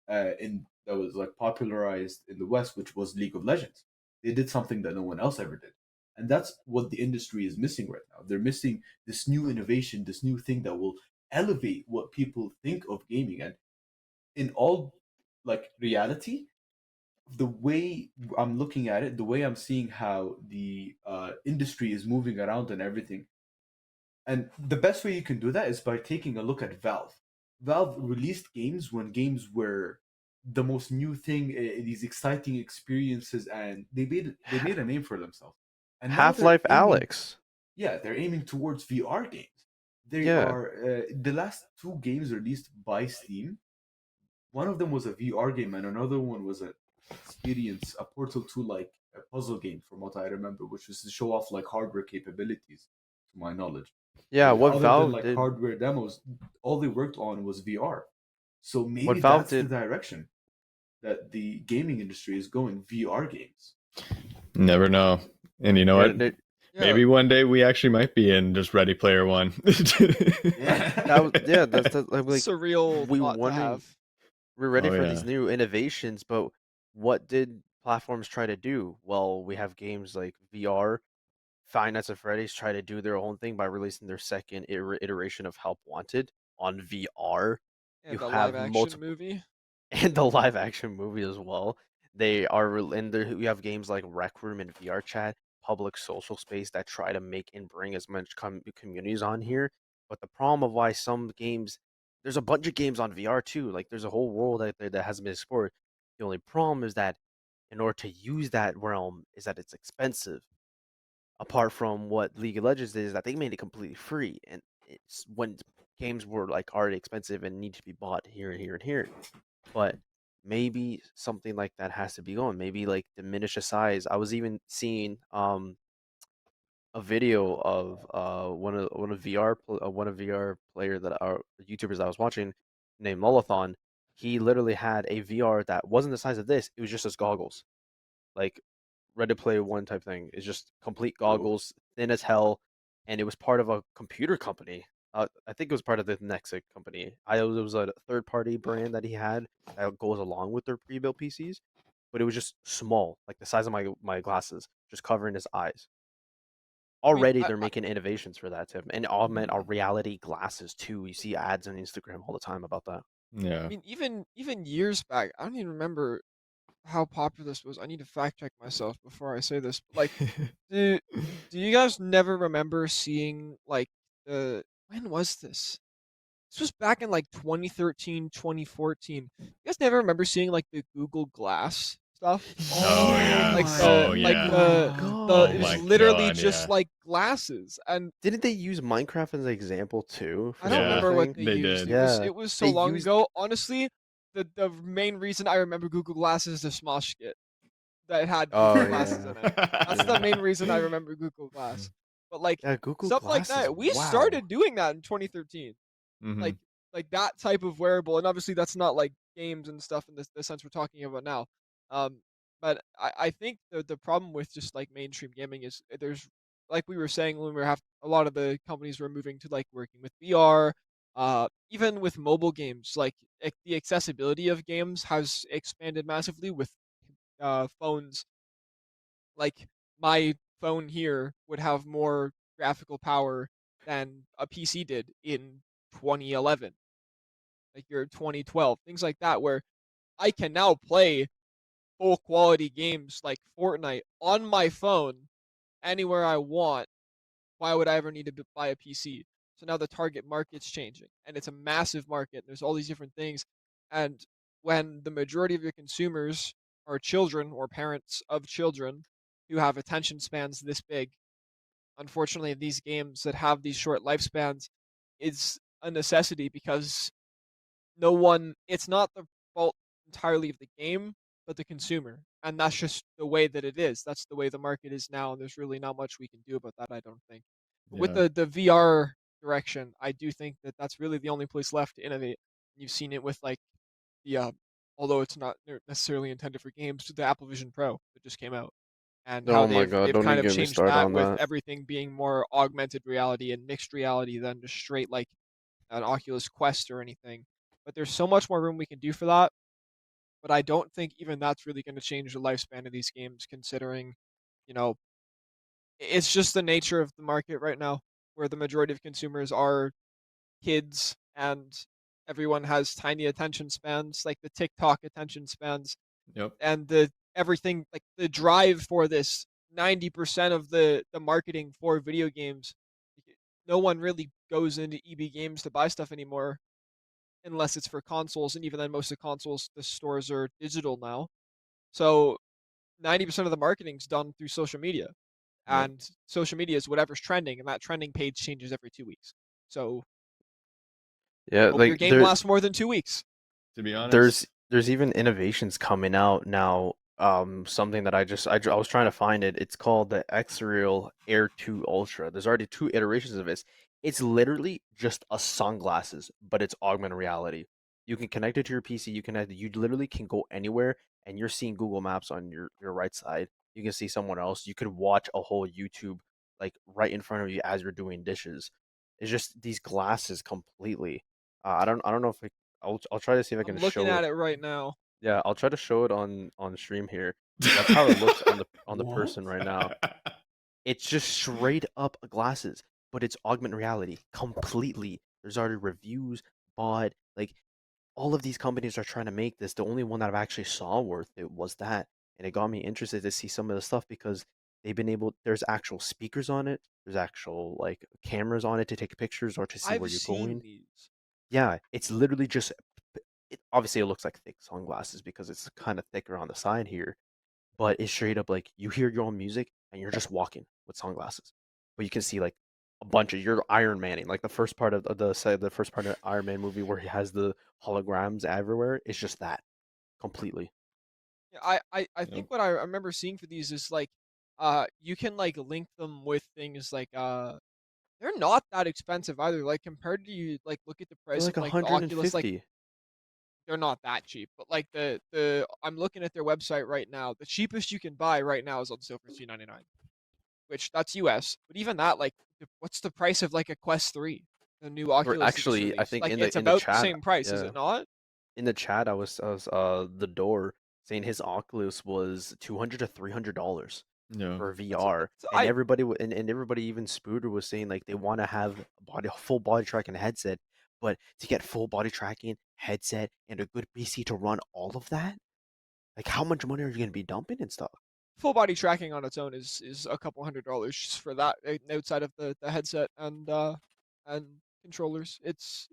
in that was like popularized in the West, which was League of Legends. They did something that no one else ever did, and that's what the industry is missing right now. They're missing this new innovation, this new thing that will elevate what people think of gaming. And in all like reality, the way I'm looking at it, the way I'm seeing how the industry is moving around and everything, and the best way you can do that is by taking a look at Valve. Valve released games when games were the most new thing, these exciting experiences, and they made a name for themselves. And now they're Half-Life aiming, Alex. yeah, they're aiming towards VR games. They Yeah. are the last two games released by Steam. One of them was a VR game, and another one was an experience, a Portal 2 like a puzzle game, from what I remember, which was to show off like hardware capabilities, to my knowledge. Yeah, what Other than Valve like did hardware demos, all they worked on was VR. So what maybe Valve that's the did direction that the gaming industry is going, VR games. Never know. And you know yeah, what? they, Yeah. Maybe one day we actually might be in just Ready Player One. that's like Surreal we thought to wondering have. we're ready Oh for yeah. these new innovations, but what did platforms try to do? Well, we have games like VR. Five Nights at Freddy's try to do their own thing by releasing their second iteration of Help Wanted on VR. You And a live have action multiple movie. and the live action movie as well. They are and there we have games like Rec Room and VR Chat, public social space that try to make and bring as much communities on here. But the problem of why some games, there's a bunch of games on VR too. Like there's a whole world out there that hasn't been explored. The only problem is that in order to use that realm is that it's expensive. Apart from what League of Legends did is that they made it completely free, and it's when games were like already expensive and need to be bought here and here and here. But maybe something like that has to be going. Maybe like diminish the size. I was even seeing a video of one of VR player that are YouTubers that I was watching named Lullathon. He literally had a VR that wasn't the size of this. It was just his goggles, like Ready Player One type thing. It's just complete Whoa. goggles, thin as hell, and it was part of a computer company. I think it was part of the Ninjx company. It was a third party brand that he had that goes along with their pre-built PCs, but it was just small, like the size of my glasses, just covering his eyes. I mean, Already they're making innovations for that tip and augment our reality glasses too. You see ads on Instagram all the time about that. I Yeah. mean, even years back, I don't even remember how popular this was. I need to fact check myself before I say this. But like, do do you guys never remember seeing like the when was this? This was back in like 2013, 2014. You guys never remember seeing like the Google Glass stuff? Oh yeah. Like my Oh yeah. the Oh it was my literally god. just Yeah. like glasses, and Didn't they use Minecraft as an example too I for don't some of Yeah. the remember what thing? they They used. did. Yeah, It was so they long used. ago. Honestly, the main reason I remember Google Glass is the Smosh skit that had Google Oh Glasses yeah, in it. That's the yeah, main reason I remember Google Glass. But like yeah. Google stuff like Glasses. that, we Wow. started doing that in 2013. Hmm. Like that type of wearable, and obviously that's not like games and stuff in the sense we're talking about now. Um, but I think the problem with just like mainstream gaming is there's like we were saying when we were have a lot of the companies were moving to like working with VR, even with mobile games, like the accessibility of games has expanded massively with phones. Like my phone here would have more graphical power than a PC did in 2011, like your 2012, things like that, where I can now play full quality games like Fortnite on my phone anywhere I want. Why would I ever need to buy a PC? So now the target market's changing, and it's a massive market. There's all these different things, and when the majority of your consumers are children or parents of children who have attention spans this big, unfortunately, these games that have these short lifespans is a necessity because it's not the fault entirely of the game, but the consumer. And that's just the way that it is. That's the way the market is now, and there's really not much we can do about that, I don't think. But with Yeah. the VR direction, I do think that that's really the only place left to innovate. You've seen it with like the although it's not necessarily intended for games, the Apple Vision Pro that just came out, and how Oh my god, they've don't kind even of get me changed started that on with that. everything being more augmented reality and mixed reality than just straight like an Oculus Quest or anything. But there's so much more room we can do for that. But I don't think even that's really going to change the lifespan of these games, considering, you know, it's just the nature of the market right now, where the majority of consumers are kids and everyone has tiny attention spans, like the TikTok attention spans, Yep. and the everything like the drive for this 90% of the marketing for video games. No one really goes into EB Games to buy stuff anymore unless it's for consoles, and even then most of the consoles the stores are digital now. So 90% of the marketing's done through social media. Yep. And social media is whatever's trending, and that trending page changes every 2 weeks. So Yeah, hope your like game lasts more than 2 weeks. To be honest, there's even innovations coming out now. Something that I was trying to find it. It's called the X-Real Air 2 Ultra. There's already 2 iterations of this. It's literally just a sunglasses, but it's augmented reality. You can connect it to your PC. You literally can go anywhere, and you're seeing Google Maps on your right side. You can see someone else. You could watch a whole YouTube like right in front of you as you're doing dishes. It's just these glasses completely. I don't know if I'll try to see if I can I'm looking show at it. it right now. Yeah, I'll try to show it on stream here. That's how it looks on the What? person right now. It's just straight up glasses, but it's augmented reality completely. There's already reviews, bought, like all of these companies are trying to make this. The only one that I've actually saw worth it was that, and it got me interested to see some of the stuff because there's actual speakers on it, there's actual like cameras on it to take pictures or to see where I've you're seen going. these. Yeah, it's literally just obviously it looks like thick sunglasses because it's kind of thicker on the side here, but it's straight up like you hear your own music and you're just walking with sunglasses. But you can see like a bunch of your Iron Manning, like the first part of the first part of Iron Man movie where he has the holograms everywhere. It's just that completely. Yeah, I Yep. think what I remember seeing for these is like you can like link them with things like they're not that expensive either. Like compared to you like look at the They're price like of like the Oculus, like 150. they're not that cheap. But like the I'm looking at their website right now. The cheapest you can buy right now is on sale for $299, which that's US. But even that, like, what's the price of like a Quest 3, the new Or Oculus that just actually, I released? think Like, it's in the about the chat, same price, is yeah, it not? in the chat, I was the door saying his Oculus was $200 to $300 No. for That's what VR, so and and everybody even Spooder was saying like they want to have full body tracking headset, but to get full body tracking headset and a good PC to run all of that, like how much money are you gonna be dumping and stuff? full body tracking on its own is a couple $100 just for that outside of the headset and controllers. It's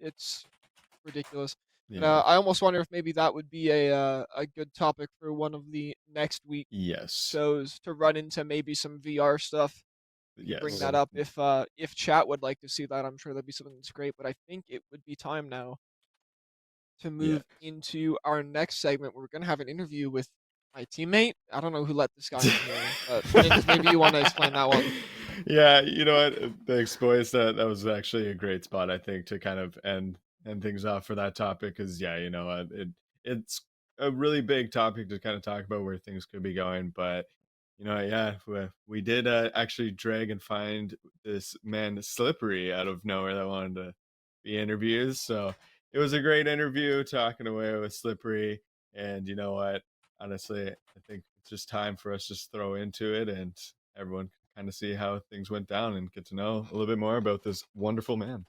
ridiculous. And Yeah. I almost wonder if maybe that would be a good topic for one of the next week Yes. shows to run into maybe some VR stuff. We could bring Yes. that up if chat would like to see that. I'm sure that'd be something that's great. But I think it would be time now to Yeah. move into our next segment. Where we're gonna have an interview with my teammate. I don't know who let this guy in here, but Ninjx, maybe you want to explain that one. Yeah, you know what? The exploits that was actually a great spot, I think, to kind of end things off for that topic. Because yeah, you know what? It's a really big topic to kind of talk about where things could be going. But you know, yeah, we did actually drag and find this man Slipri out of nowhere that wanted to be interviewed. So it was a great interview talking away with Slipri. And you know what? Honestly, I think it's just time for us to just throw into it and everyone can kind of see how things went down and get to know a little bit more about this wonderful man.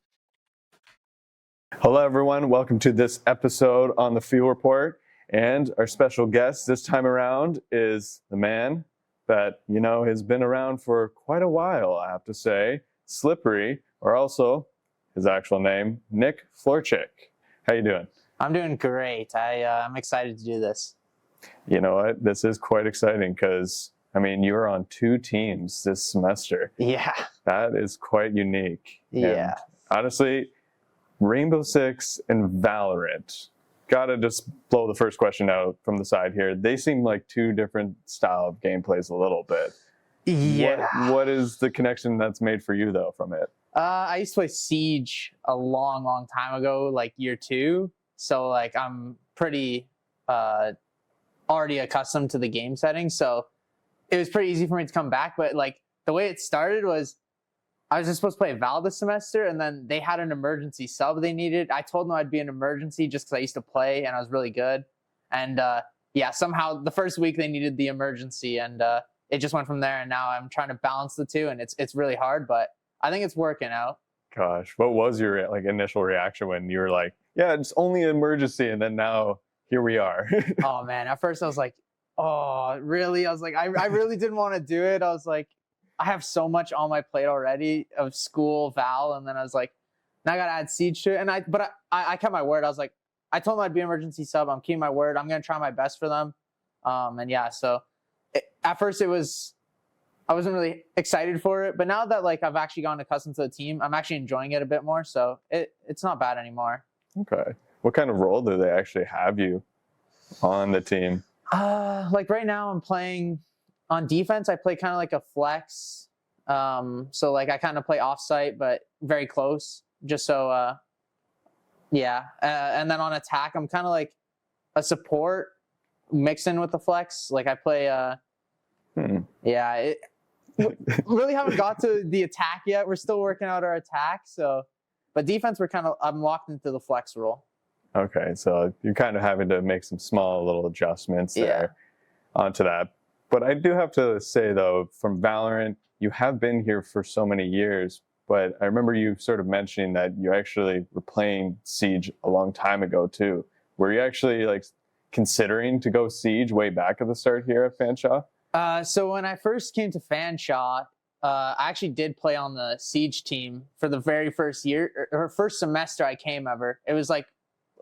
Hello, everyone. Welcome to this episode on the Field Report. And our special guest this time around is the man that, you know, has been around for quite a while, I have to say, Slipri, or also his actual name, Nick Florchik. How you doing? I'm doing great. I'm excited to do this. You know what? This is quite exciting because, I mean, you were on 2 teams this semester. Yeah. That is quite unique. Yeah. And honestly, Rainbow Six and Valorant, gotta just blow the first question out from the side here. They seem like 2 different style of gameplays a little bit. Yeah. What is the connection that's made for you, though, from it? I used to play Siege a long, long time ago, like year 2. So like I'm pretty already accustomed to the game setting. So it was pretty easy for me to come back. But like the way it started was I was just supposed to play Val this semester, and then they had an emergency sub they needed. I told them I'd be an emergency just because I used to play and I was really good. And yeah, somehow the first week they needed the emergency, and it just went from there. And now I'm trying to balance the 2, and it's really hard, but I think it's working out. Gosh, what was your like initial reaction when you were like, yeah, it's only an emergency, and then now here we are? Oh man, at first I was like, oh really? I was like, I really didn't want to do it. I was like, I have so much on my plate already of school, Val, and then I was like, now I gotta add Siege to it. But I kept my word. I was like, I told them I'd be an emergency sub. I'm keeping my word. I'm gonna try my best for them. And yeah, so at first I wasn't really excited for it, but now that like I've actually gotten accustomed to the team, I'm actually enjoying it a bit more. So it's not bad anymore. Okay. What kind of role do they actually have you on the team? Like right now I'm playing on defense. I play kind of like a flex. So like I kind of play offsite, but very close, just so yeah. And then on attack, I'm kind of like a support mixed in with the flex. Like I play yeah, really haven't got to the attack yet. We're still working out our attack. So, but defense, I'm locked into the flex role. Okay, so you're kind of having to make some small little adjustments there onto that. But I do have to say, though, from Valorant, you have been here for so many years, but I remember you sort of mentioning that you actually were playing Siege a long time ago, too. Were you actually like considering to go Siege way back at the start here at Fanshawe? So when I first came to Fanshawe, I actually did play on the Siege team for the very first year, or first semester I came ever. It was like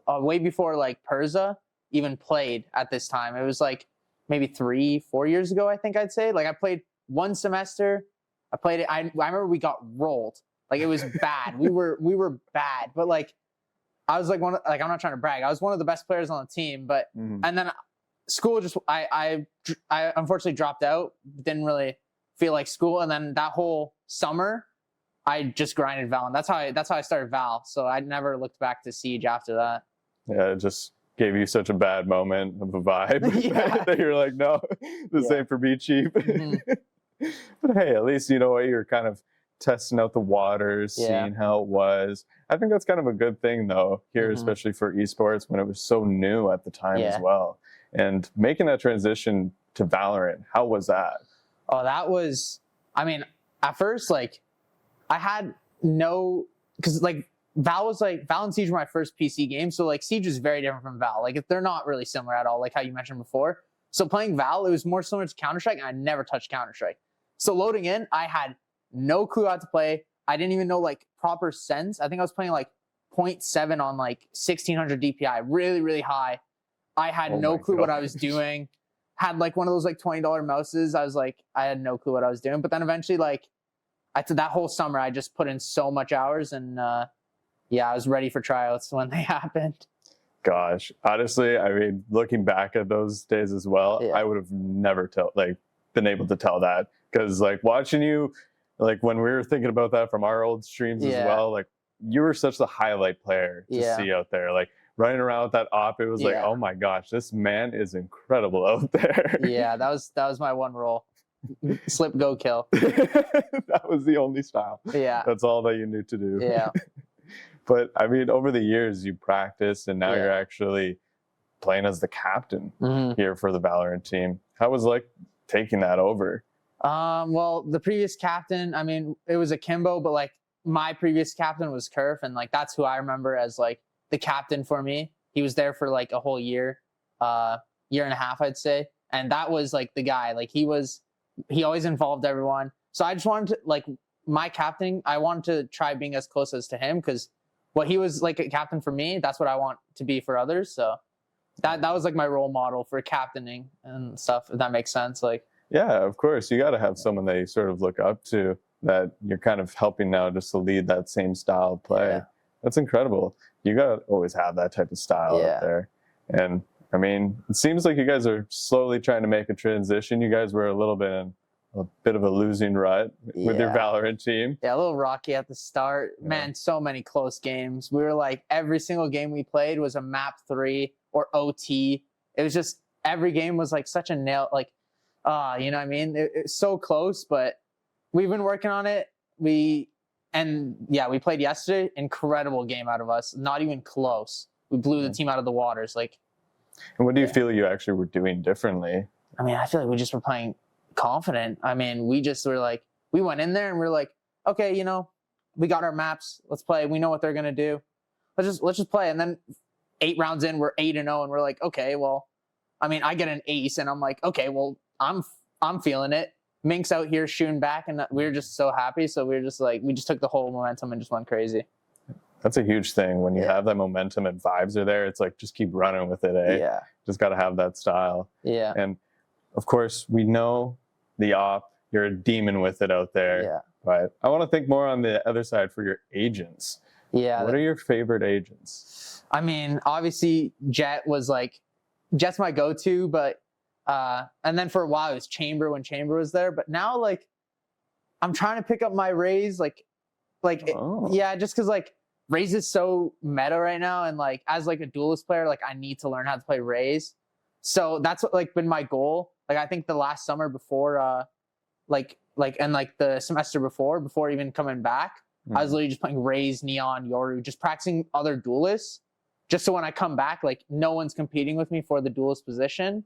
way before like Perza even played at this time. It was like maybe 3-4 years ago, I think I'd say. Like I played one semester. I played it. I remember we got rolled. Like it was bad. we were bad. But like I was like I'm not trying to brag. I was one of the best players on the team. But and then school just I unfortunately dropped out. Didn't really feel like school. And then that whole summer, I just grinded Val, and that's how I started Val. So I never looked back to Siege after that. Yeah, it just gave you such a bad moment of a vibe that you're like, no, this ain't for me, cheap. But hey, at least you know what, you're kind of testing out the waters, seeing how it was. I think that's kind of a good thing though here, especially for esports when it was so new at the time as well. And making that transition to Valorant, how was that? Oh, that was, I mean, at first, like, I had no, because like Val and Siege were my first PC game, so like Siege is very different from Val. Like they're not really similar at all, like how you mentioned before. So playing Val, it was more similar to Counter-Strike, and I never touched Counter-Strike. So loading in, I had no clue how to play. I didn't even know like proper sense. I think I was playing like 0.7 on like 1600 DPI, really, really high. I had no clue what I was doing. Had like one of those like $20 mouses. I was like, I had no clue what I was doing. But then eventually, like, that whole summer, I just put in so much hours, and yeah, I was ready for tryouts when they happened. Gosh, honestly, I mean, looking back at those days as well, I would have never been able to tell that, because like watching you, like when we were thinking about that from our old streams as well, like you were such the highlight player to see out there, like running around with that op. It was like, oh my gosh, this man is incredible out there. Yeah, that was my one role. Slip, go, kill. That was the only style. Yeah, that's all that you knew to do. Yeah. But I mean, over the years you practiced, and now you're actually playing as the captain here for the Valorant team. How was like taking that over? Well, the previous captain, I mean, it was a Kimbo, but like my previous captain was Kerf, and like that's who I remember as like the captain for me. He was there for like a whole year, year and a half, I'd say. And that was like the guy, like he always involved everyone. So I just wanted to, like, my captain, I wanted to try being as close as to him because what he was like a captain for me, that's what I want to be for others. So that was like my role model for captaining and stuff, if that makes sense. Like, Yeah, of course. You got to have someone that you sort of look up to, that you're kind of helping now just to lead that same style of play. Yeah. That's incredible. You got to always have that type of style Yeah. out there. And I mean, it seems like you guys are slowly trying to make a transition. You guys were a little bit in a bit of a losing rut with your Yeah. Valorant team. yeah, a little rocky at the start. Yeah. Man, so many close games. We were like, every single game we played was a map 3 or OT. It was just, every game was like such a nail, like, you know what I mean? It's so close, but we've been working on it. We played yesterday. Incredible game out of us. Not even close. We blew the team out of the waters. Like, And what do you feel you actually were doing differently? I mean, I feel like we just were playing confident. I mean, we just were like, we went in there and we're like, okay, you know, we got our maps. Let's play. We know what they're gonna do. Let's just play. And then 8 rounds in, we're 8-0, and we're like, okay, well, I mean, I get an ace, and I'm like, okay, well, I'm feeling it. Mink's out here shooting back, and we were just so happy. So we were just like, we just took the whole momentum and just went crazy. That's a huge thing. When you Yeah. have that momentum and vibes are there, it's like, just keep running with it, eh? Yeah. Just got to have that style. Yeah. And of course, we know the op, you're a demon with it out there. Yeah. But I want to think more on the other side for your agents. Yeah. What are your favorite agents? I mean, obviously, Jet's my go-to, but and then for a while it was Chamber when Chamber was there. But now, like, I'm trying to pick up my Raze, just because like Raze is so meta right now, and like as like a duelist player, like I need to learn how to play Raze. So that's what like been my goal. Like I think the last summer before, and the semester before even coming back, I was literally just playing Raze, Neon, Yoru, just practicing other duelists, just so when I come back, like no one's competing with me for the duelist position.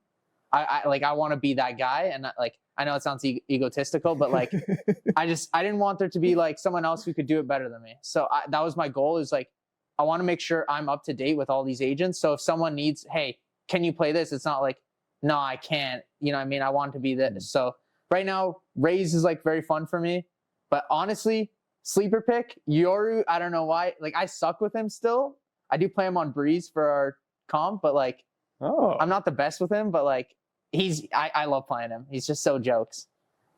I want to be that guy, and like I know it sounds egotistical, but like I didn't want there to be like someone else who could do it better than me. So that was my goal. Is like I want to make sure I'm up to date with all these agents. So if someone needs, hey, can you play this? It's not like, no, I can't. You know what I mean? I want to be this. So right now, Raze is like very fun for me. But honestly, sleeper pick, Yoru, I don't know why. Like I suck with him still. I do play him on Breeze for our comp, but like I'm not the best with him, but like I love playing him. He's just so jokes.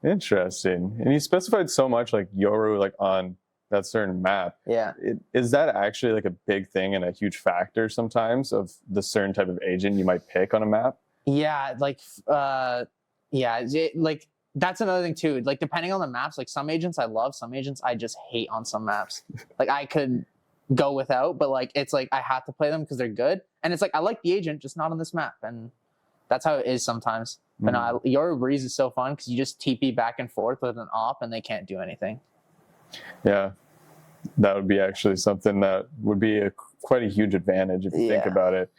Interesting. And you specified so much like Yoru like on that certain map. Yeah. Is that actually like a big thing and a huge factor sometimes of the certain type of agent you might pick on a map? Yeah, like like that's another thing too. Like depending on the maps, like some agents I love, some agents I just hate on some maps. Like I could go without, but like it's like I have to play them because they're good. And it's like I like the agent, just not on this map. And that's how it is sometimes. But no, your Breeze is so fun because you just TP back and forth with an op and they can't do anything. Yeah, that would be actually something that would be quite a huge advantage if you think about it.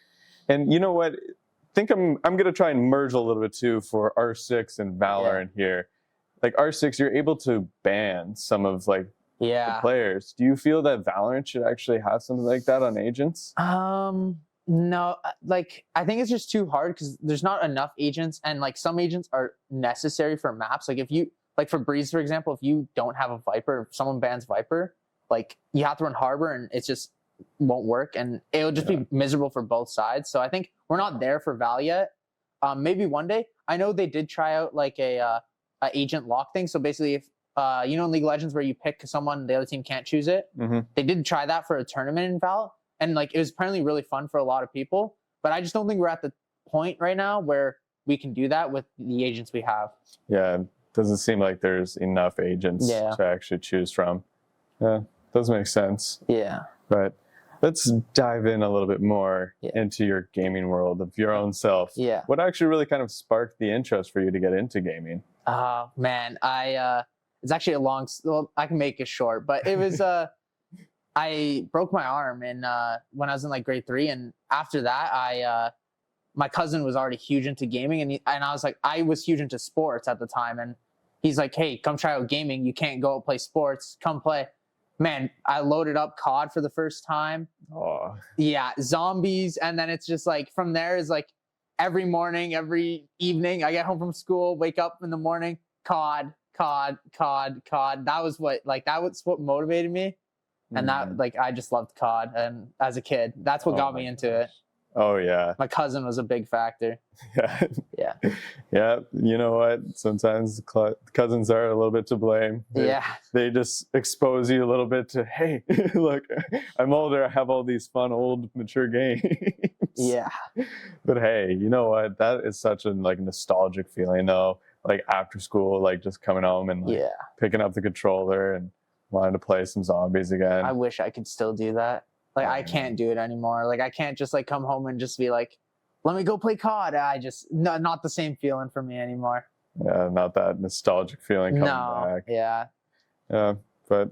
And you know what? I think I'm going to try and merge a little bit too for R6 and Valorant here. Like R6, you're able to ban some of like the players. Do you feel that Valorant should actually have something like that on agents? No, like I think it's just too hard because there's not enough agents, and like some agents are necessary for maps. Like if you like for Breeze, for example, if you don't have a Viper, if someone bans Viper, like you have to run Harbor, and it just won't work, and it'll just be miserable for both sides. So I think we're not there for Val yet. Maybe one day. I know they did try out like a agent lock thing. So basically, if you know in League of Legends where you pick someone, the other team can't choose it. They did try that for a tournament in Val. And like it was apparently really fun for a lot of people, but I just don't think we're at the point right now where we can do that with the agents we have. Yeah, it doesn't seem like there's enough agents to actually choose from. Yeah, does make sense. Yeah. But let's dive in a little bit more into your gaming world of your own self. Yeah. What actually really kind of sparked the interest for you to get into gaming? Man, it's actually well, I can make it short, but it was I broke my arm when I was in like grade 3, and after that, my cousin was already huge into gaming, and I was like, I was huge into sports at the time, and he's like, hey, come try out gaming. You can't go out play sports. Come play. Man, I loaded up COD for the first time. Oh. Yeah, zombies, and then it's just like from there is like every morning, every evening, I get home from school, wake up in the morning, COD, COD. That was what motivated me. And that, like, I just loved COD. And as a kid, that's what Oh got my me into it. Oh yeah. My cousin was a big factor. Yeah. Yeah. Yeah. You know what? Sometimes cousins are a little bit to blame. They just expose you a little bit to, hey, look, I'm older. I have all these fun, old, mature games. Yeah. But hey, you know what? That is such a like nostalgic feeling though. Like after school, like just coming home and like picking up the controller and wanting to play some zombies again. I wish I could still do that. Like, I can't do it anymore. Like, I can't just like come home and just be like, let me go play COD. Not the same feeling for me anymore. Yeah, not that nostalgic feeling coming back. Yeah. Yeah, but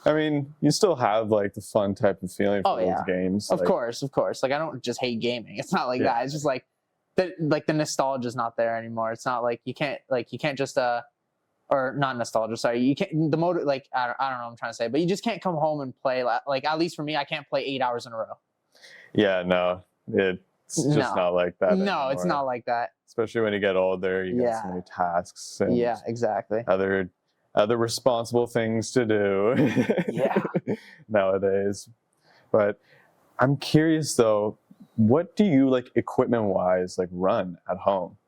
I mean, you still have like the fun type of feeling for those games. Of course. Like, I don't just hate gaming. It's not like that. It's just like the nostalgia is not there anymore. It's not like you can't just or not nostalgia. Sorry, you can't like I don't know what I'm trying to say, but you just can't come home and play like, at least for me, I can't play 8 hours in a row. Yeah, no, it's just not like that. No, anymore. It's not like that. Especially when you get older, you get so many tasks. And exactly. Other responsible things to do. Nowadays, but I'm curious though, what do you like equipment wise like run at home?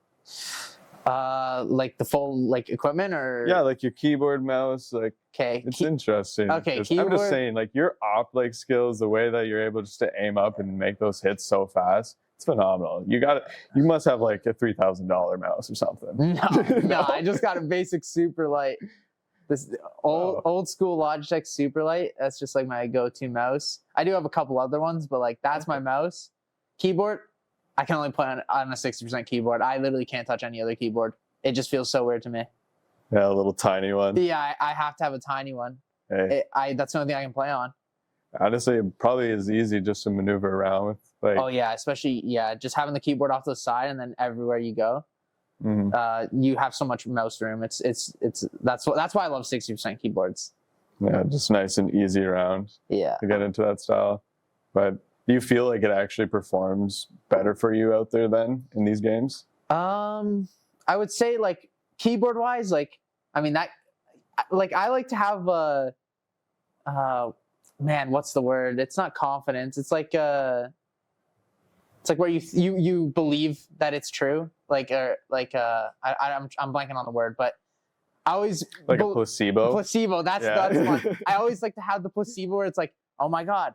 Like the full like equipment or like your keyboard, mouse, like it's interesting. Okay, I'm just saying like your op like skills, the way that you're able just to aim up and make those hits so fast, it's phenomenal. You must have like a $3,000 mouse or something. No, I just got a basic super light. This old school Logitech Superlight. That's just like my go-to mouse. I do have a couple other ones, but like that's my mouse. Keyboard, I can only play on a 60% keyboard. I literally can't touch any other keyboard. It just feels so weird to me. Yeah, a little tiny one. Yeah, I have to have a tiny one. Hey. That's the only thing I can play on. Honestly, it probably is easy just to maneuver around with. Like, oh yeah, especially just having the keyboard off to the side and then everywhere you go, you have so much mouse room. That's why I love 60% keyboards. Yeah, just nice and easy around. Yeah. To get into that style, but do you feel like it actually performs better for you out there then in these games? I would say like keyboard wise, like I mean that, like I like to have man, what's the word? It's not confidence. It's like where you believe that it's true. I'm blanking on the word, but I always like a placebo. Placebo. That's one. I always like to have the placebo where it's like, oh my god,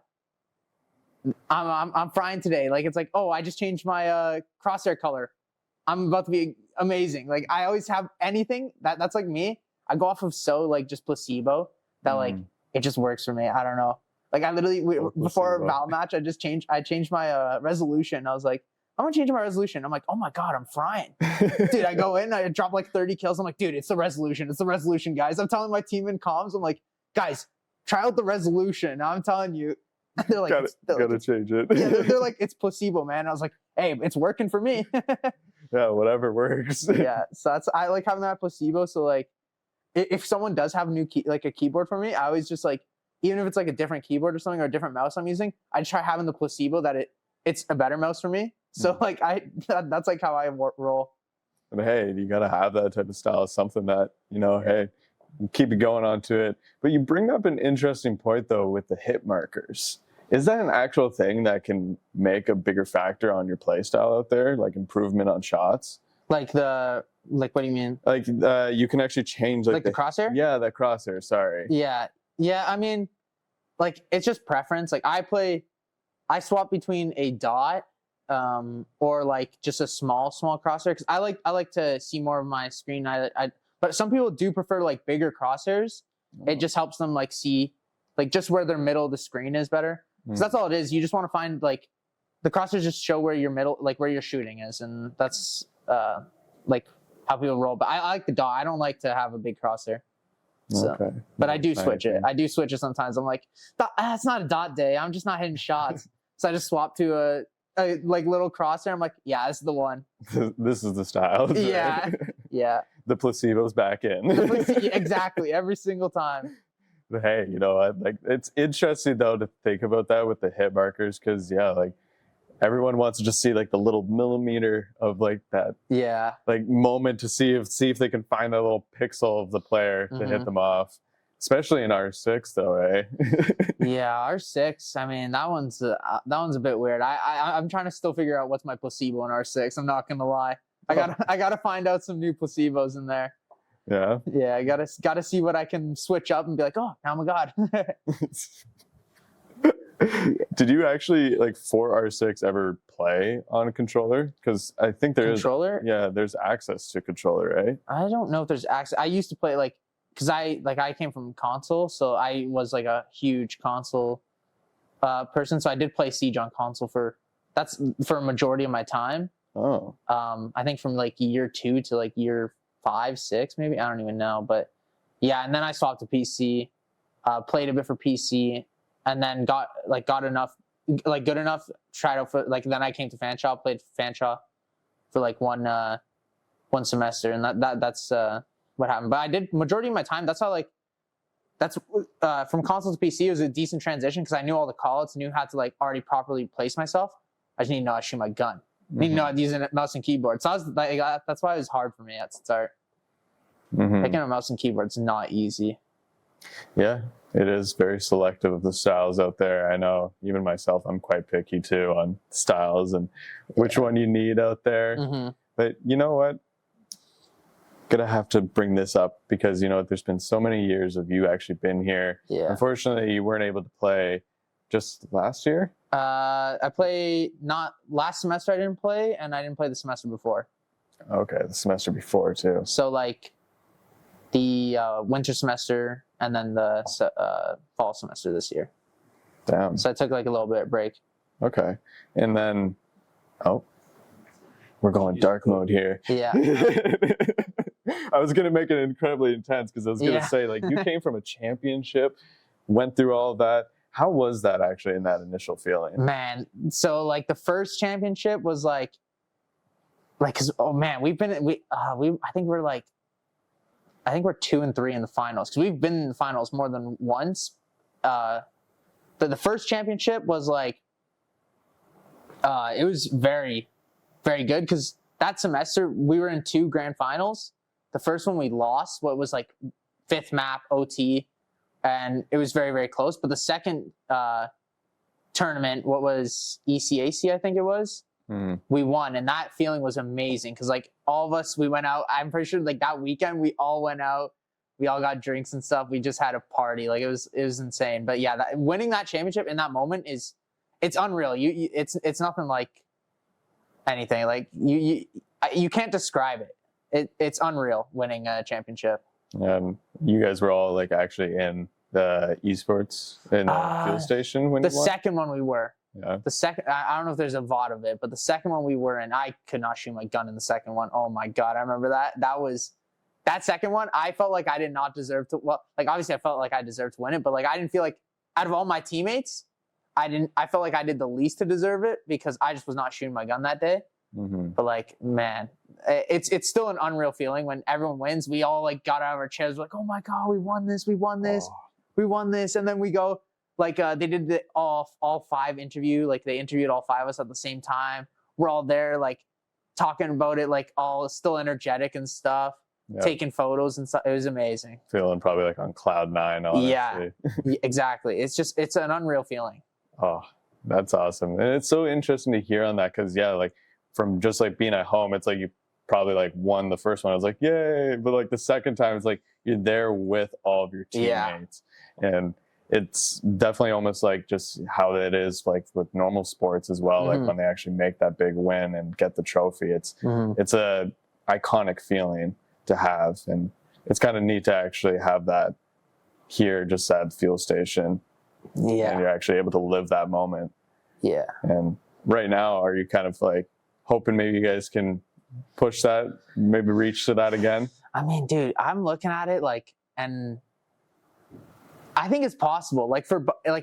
I'm frying today. Like it's like, oh, I just changed my crosshair color. I'm about to be amazing. Like I always have anything that's like me. I go off of like just placebo that like it just works for me. I don't know. Like I literally before a Val match, I changed my resolution. I was like, I'm gonna change my resolution. I'm like, oh my god, I'm frying. Dude, I go in, I drop like 30 kills. I'm like, dude, it's the resolution. It's the resolution, guys. I'm telling my team in comms, I'm like, guys, try out the resolution. Now I'm telling you. They're like, gotta change it. Yeah, they're like, it's placebo, man. I was like, hey, it's working for me. Yeah, whatever works. Yeah, so I like having that placebo. So like, if someone does have a new a keyboard for me, I always just like, even if it's like a different keyboard or something or a different mouse I'm using, I try having the placebo that it's a better mouse for me. So like that's like how I roll. And hey, you gotta have that type of style. Something that hey, keep it going onto it. But you bring up an interesting point though with the hit markers. Is that an actual thing that can make a bigger factor on your play style out there, like improvement on shots? Like what do you mean? Like you can actually change like the crosshair? Yeah, the crosshair. Sorry. Yeah. I mean, like it's just preference. Like I swap between a dot or like just a small crosshair because I like to see more of my screen. But some people do prefer like bigger crosshairs. It just helps them like see like just where their middle of the screen is better. Because that's all it is. You just want to find like the crosshairs just show where your middle, like where your shooting is, and that's like how people roll. But I like the dot. I don't like to have a big crosshair. So, okay. But I do switch it. I do switch it sometimes. I'm like, it's not a dot day. I'm just not hitting shots. So I just swap to a like little crosshair. I'm like, yeah, this is the one. This is the style. Yeah. Yeah. The placebo's back in. Exactly. Every single time. But hey, like it's interesting though to think about that with the hit markers because like everyone wants to just see like the little millimeter of like that Yeah. like moment to see if they can find that little pixel of the player to hit them off. Especially in R6 though, eh? Yeah, R6. I mean, that one's a bit weird. I'm trying to still figure out what's my placebo in R6. I'm not gonna lie. I gotta find out some new placebos in there. Yeah. Yeah, I gotta see what I can switch up and be like, oh my god. Did you actually like for R6 ever play on a controller? Because I think there is Controller? Yeah, there's access to controller, right? I don't know if there's access. I used to play like because I came from console, so I was like a huge console person. So I did play Siege on console for a majority of my time. Oh. I think from like year 2 to like year 5, 6, maybe. I don't even know. But yeah, and then I swapped to PC, played a bit for PC, and then got enough, like good enough, tried out for like then I came to Fanshawe, played Fanshawe for like one semester, and that's what happened. But I did majority of my time. That's how from console to PC, it was a decent transition because I knew all the callouts, knew how to like already properly place myself. I just need to know how to shoot my gun. I need to know how to use a mouse and keyboard. So I was like, that's why it was hard for me at the start. Picking a mouse and keyboard's not easy. Yeah, it is very selective of the styles out there. I know, even myself, I'm quite picky too on styles and which one you need out there. But you know what? Gonna have to bring this up because you know there's been so many years of you actually been here. Yeah. Unfortunately, you weren't able to play just last year. I play not last semester. I didn't play, and I didn't play the semester before. Okay, the semester before too. So like the winter semester and then the fall semester this year. Damn. So I took like a little bit of break. Okay, and then we're going dark mode here. Yeah. I was gonna make it incredibly intense because I was gonna say like you came from a championship, went through all of that. How was that actually in that initial feeling? Man, so like the first championship was like because oh man, I think we're 2 and 3 in the finals because we've been in the finals more than once. But the first championship was like it was very, very good because that semester we were in 2 grand finals. The first one we lost, what was like 5th map OT, and it was very, very close. But the second tournament, what was ECAC, I think it was, we won, and that feeling was amazing because like all of us, we went out. I'm pretty sure like that weekend we all went out, we all got drinks and stuff. We just had a party, like it was insane. But yeah, winning that championship in that moment it's unreal. It's nothing like anything. Like you can't describe it. It's unreal winning a championship. You guys were all like actually in the esports in the fuel station when the you won? second one we were. Yeah. The second, I don't know if there's a VOD of it, but the second one we were in, I could not shoot my gun in the second one. Oh my god, I remember that. That second one, I felt like I did not deserve to. Well, like obviously I felt like I deserved to win it, but like I didn't feel like out of all my teammates, I felt like I did the least to deserve it because I just was not shooting my gun that day. But like, man, it's still an unreal feeling when everyone wins. We all like got out of our chairs, like, oh my god, we won this, we won this, we won this, and then we go. Like they did the all 5 interview. Like they interviewed all 5 of us at the same time. We're all there, like talking about it, like all still energetic and stuff, taking photos and stuff. It was amazing. Feeling probably like on cloud 9. Honestly. Yeah, exactly. It's an unreal feeling. Oh, that's awesome, and it's so interesting to hear on that because like from just like being at home, it's like you probably like won the first one. I was like, yay! But like the second time, it's like you're there with all of your teammates, and it's definitely almost like just how it is like with normal sports as well. Like when they actually make that big win and get the trophy, it's a iconic feeling to have, and it's kind of neat to actually have that here just at the fuel station. Yeah, and you're actually able to live that moment. Yeah. And right now, are you kind of like hoping maybe you guys can push that, maybe reach to that again? I mean, dude, I'm looking at it like, and I think it's possible. Like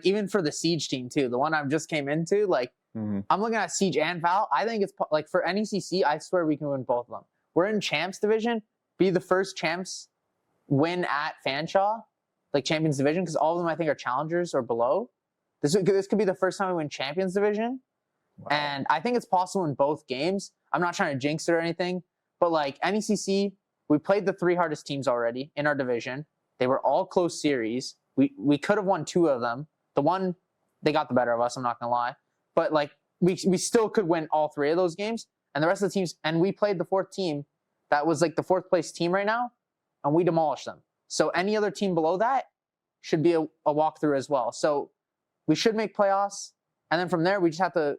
even for the Siege team too, the one I just came into, like I'm looking at Siege and Val. I think it's like for NECC, I swear we can win both of them. We're in Champs Division, be the first Champs win at Fanshawe, like Champions Division, because all of them I think are Challengers or below. This could be the first time we win Champions Division. And I think it's possible in both games. I'm not trying to jinx it or anything, but like NECC, we played the 3 hardest teams already in our division. They were all close series. We could have won 2 of them. The one, they got the better of us, I'm not going to lie. But like we still could win all 3 of those games. And the rest of the teams, and we played the 4th team that was like the 4th place team right now, and we demolished them. So any other team below that should be a walkthrough as well. So we should make playoffs. And then from there, we just have to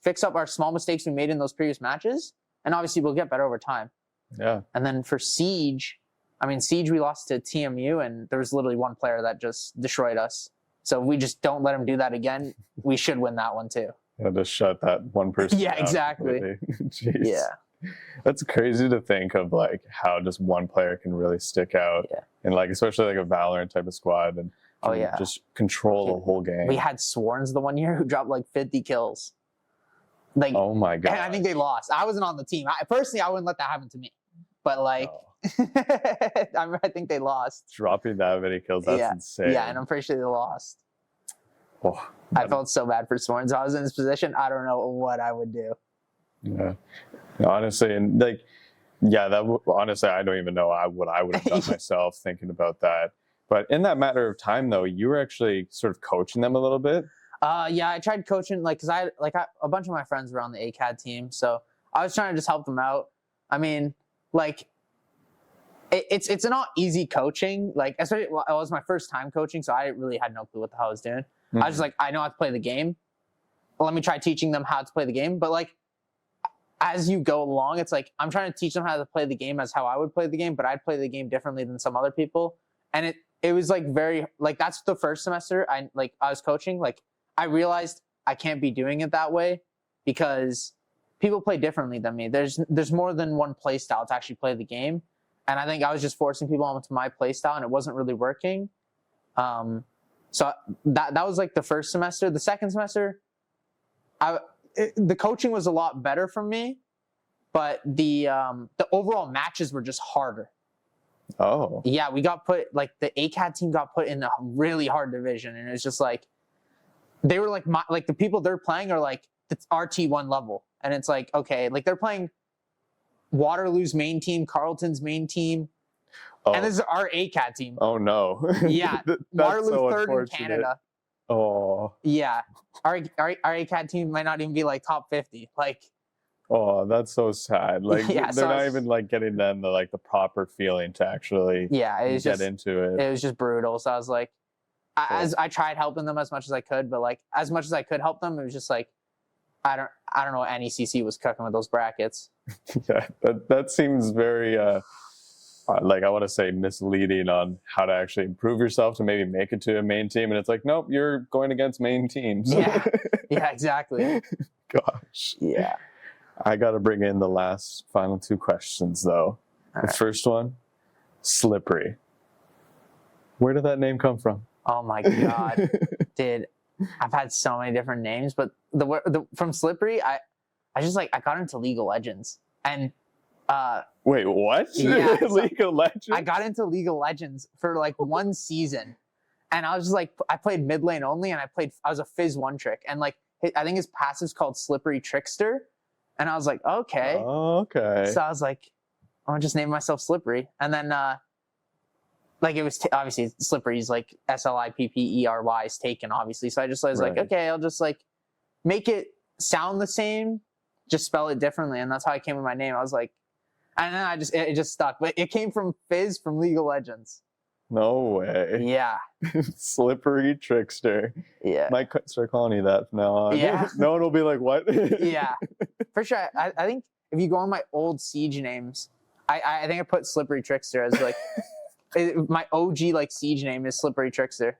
fix up our small mistakes we made in those previous matches. And obviously we'll get better over time. Yeah. And then for Siege, I mean, Siege, we lost to TMU, and there was literally one player that just destroyed us. So if we just don't let him do that again, we should win that one too. Yeah, just shut that one person Yeah, down exactly. completely. Jeez. Yeah. That's crazy to think of, like, how just one player can really stick out. Yeah. And, like, especially like a Valorant type of squad, and Oh, can yeah. just control the whole game. We had Swarns the one year who dropped like 50 kills. Like, Oh my god. and I think they lost. I wasn't on the team. Personally, I wouldn't let that happen to me. But like, I think they lost. Dropping that many kills, that's insane. Yeah, and I'm pretty sure they lost. Oh, I felt so bad for Swarns. If I was in this position, I don't know what I would do. yeah. Honestly, and like, yeah, honestly, I don't even know what I would have done myself thinking about that. But in that matter of time, though, you were actually sort of coaching them a little bit. Yeah, I tried coaching, like, because a bunch of my friends were on the ACAD team, so I was trying to just help them out. I mean, like, it's not easy coaching, like, especially, well, it was my first time coaching, so I really had no clue what the hell I was doing. I was just like, I know how to play the game. Well, let me try teaching them how to play the game. But like, as you go along, it's like, I'm trying to teach them how to play the game as how I would play the game, but I'd play the game differently than some other people. And it was like very, like, that's the first semester I was coaching. Like, I realized I can't be doing it that way because people play differently than me. There's more than one play style to actually play the game. And I think I was just forcing people onto my play style, and it wasn't really working. So that was like the first semester. The second semester, the coaching was a lot better for me, but the overall matches were just harder. Oh. Yeah, we got put, like, the ACAD team got put in a really hard division, and it was just like, they were like the people they're playing are like the RT1 level, and it's like, okay, like, they're playing Waterloo's main team, Carleton's main team, and this is our ACAD team. Oh no. Yeah, Waterloo so third in unfortunate. Canada. Oh. Yeah, our ACAD team might not even be like top 50. Like, Oh, that's so sad. Like, Yeah, they're so not even like getting them the proper feeling to actually yeah, it was get just into it. it was just brutal. So I was like, I tried helping them as much as I could, but like, as much as I could help them, it was just like, I don't know what NECC was cooking with those brackets. Yeah, that seems very like, I want to say, misleading on how to actually improve yourself to maybe make it to a main team, and it's like, nope, you're going against main teams. Yeah, yeah, exactly. Gosh. Yeah. I got to bring in the final 2 questions, though. All The right. first one, Slipri. Where did that name come from? Oh my god, dude, I've had so many different names, but from Slipri, I got into League of Legends, and Wait, what? Yeah, so League of Legends? I got into League of Legends for like one season, and I was just like, I played mid lane only, and I was a Fizz one trick, and like, I think his passive's called Slippery Trickster, and I was like, okay. Oh, okay. So I was like, I'm gonna just name myself Slippery, and then like, it was obviously Slippery's like Slippery is taken, obviously. So I was like, Right. okay, I'll just like make it sound the same, just spell it differently, and that's how I came with my name. I was like, and then it just stuck. But it came from Fizz from League of Legends. No way. Yeah, Slippery Trickster. yeah, Might start calling you that from now on. Yeah. No one will be like, what? yeah. For sure. I think if you go on my old Siege names, I think I put Slippery Trickster as like my OG like Siege name is Slippery Trickster.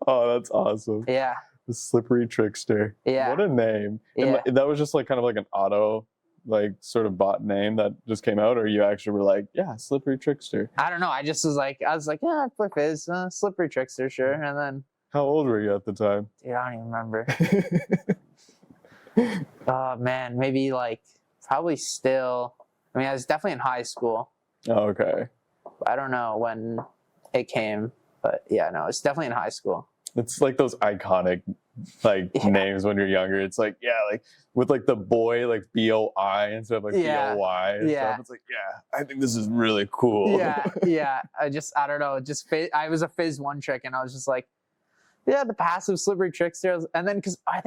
Oh, that's awesome. Yeah, The Slippery Trickster. Yeah. What a name. And Yeah. that was just like kind of like an auto, like, sort of bot name that just came out, or you actually were like, yeah, Slippery Trickster. I don't know. I was like, yeah, I play Fizz, Slippery Trickster, sure. And then, How old were you at the time? dude, I don't even remember. Oh man, maybe like probably still. I mean, I was definitely in high school. Oh, okay. I don't know when it came, but yeah, no, it's definitely in high school. It's like those iconic like Yeah. names when you're younger. It's like like with like the boy like BOI instead of like Yeah. BOY and Yeah. stuff. It's like I think this is really cool. Yeah. I don't know. I was a Fizz one trick, and I was just like, yeah, the passive Slippery trickster. And then because I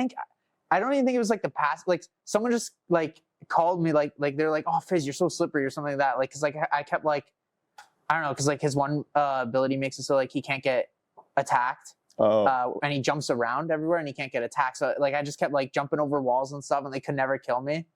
don't even think it was like the pass. Like someone just like called me like they're like, oh Fizz, you're so slippery or something like that. Like because like I kept like I don't know because like his one ability makes it so like he can't get attacked. And he jumps around everywhere and he can't get attacked. So like I just kept like jumping over walls and stuff, and they could never kill me.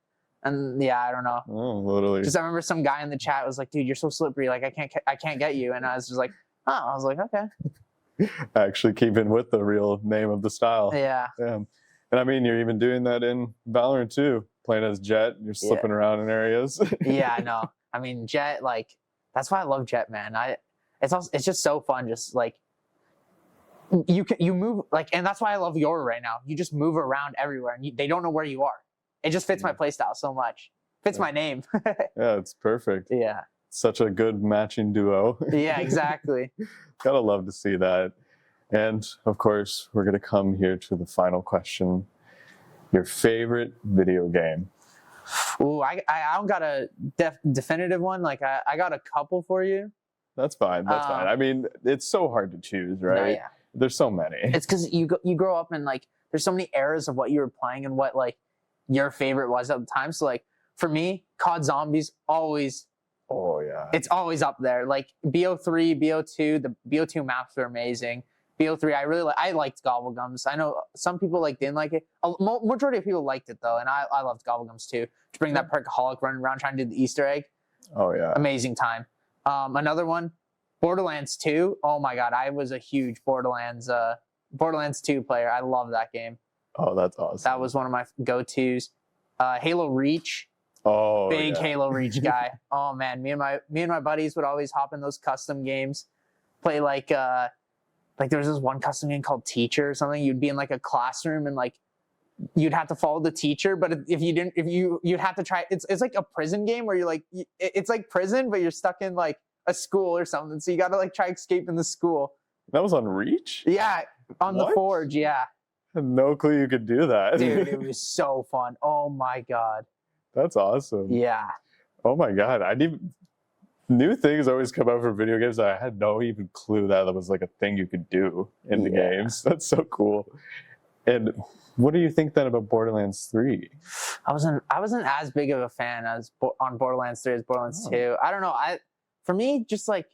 And I don't know. Oh, literally. Just I remember some guy in the chat was like, "Dude, you're so slippery. Like I can't get you." And I was just like, "Oh," I was like, "Okay." Actually, keeping with the real name of the style. Yeah. And I mean, you're even doing that in Valorant too, playing as Jet. You're slipping around in areas. Yeah, I know. I mean, Jet. Like that's why I love Jet, man. It's just so fun. Just like. You move like, and that's why I love Yoru right now. You just move around everywhere, and they don't know where you are. It just fits my playstyle so much. Fits my name. Yeah, it's perfect. Yeah. Such a good matching duo. Yeah, exactly. Gotta love to see that. And of course, we're gonna come here to the final question. Your favorite video game? Ooh, I don't got a definitive one. Like I got a couple for you. That's fine. That's fine. I mean, it's so hard to choose, right? No, yeah. There's so many. It's because you grow up and like there's so many eras of what you were playing and what like your favorite was at the time. So like for me, COD Zombies always. Oh yeah. It's always up there. Like BO3, BO2, the BO2 maps are amazing. BO3, I liked Gobblegums. I know some people like didn't like it. A majority of people liked it though, and I loved Gobblegums too. To bring that Perkaholic running around trying to do the Easter egg. Oh yeah. Amazing time. Another one, Borderlands 2. Oh my god, I was a huge Borderlands 2 player. I love that game. Oh, that's awesome. That was one of my go-tos. Halo Reach. Oh, Big yeah. Halo Reach guy. Oh man, me and my buddies would always hop in those custom games. Play like there was this one custom game called Teacher or something. You'd be in like a classroom and like you'd have to follow the teacher, but if you'd have to try. It's like a prison game where you're like it's like prison, but you're stuck in like a school or something. So you got to like try escaping the school. That was on Reach? Yeah, on the Forge. Yeah. I had no clue you could do that. Dude, it was so fun. Oh my god. That's awesome. Yeah. Oh my god. New things always come out for video games that I had no even clue that was like a thing you could do in the games. That's so cool. And what do you think then about Borderlands 3? I wasn't as big of a fan on Borderlands 3 as Borderlands 2. I don't know. For me, just like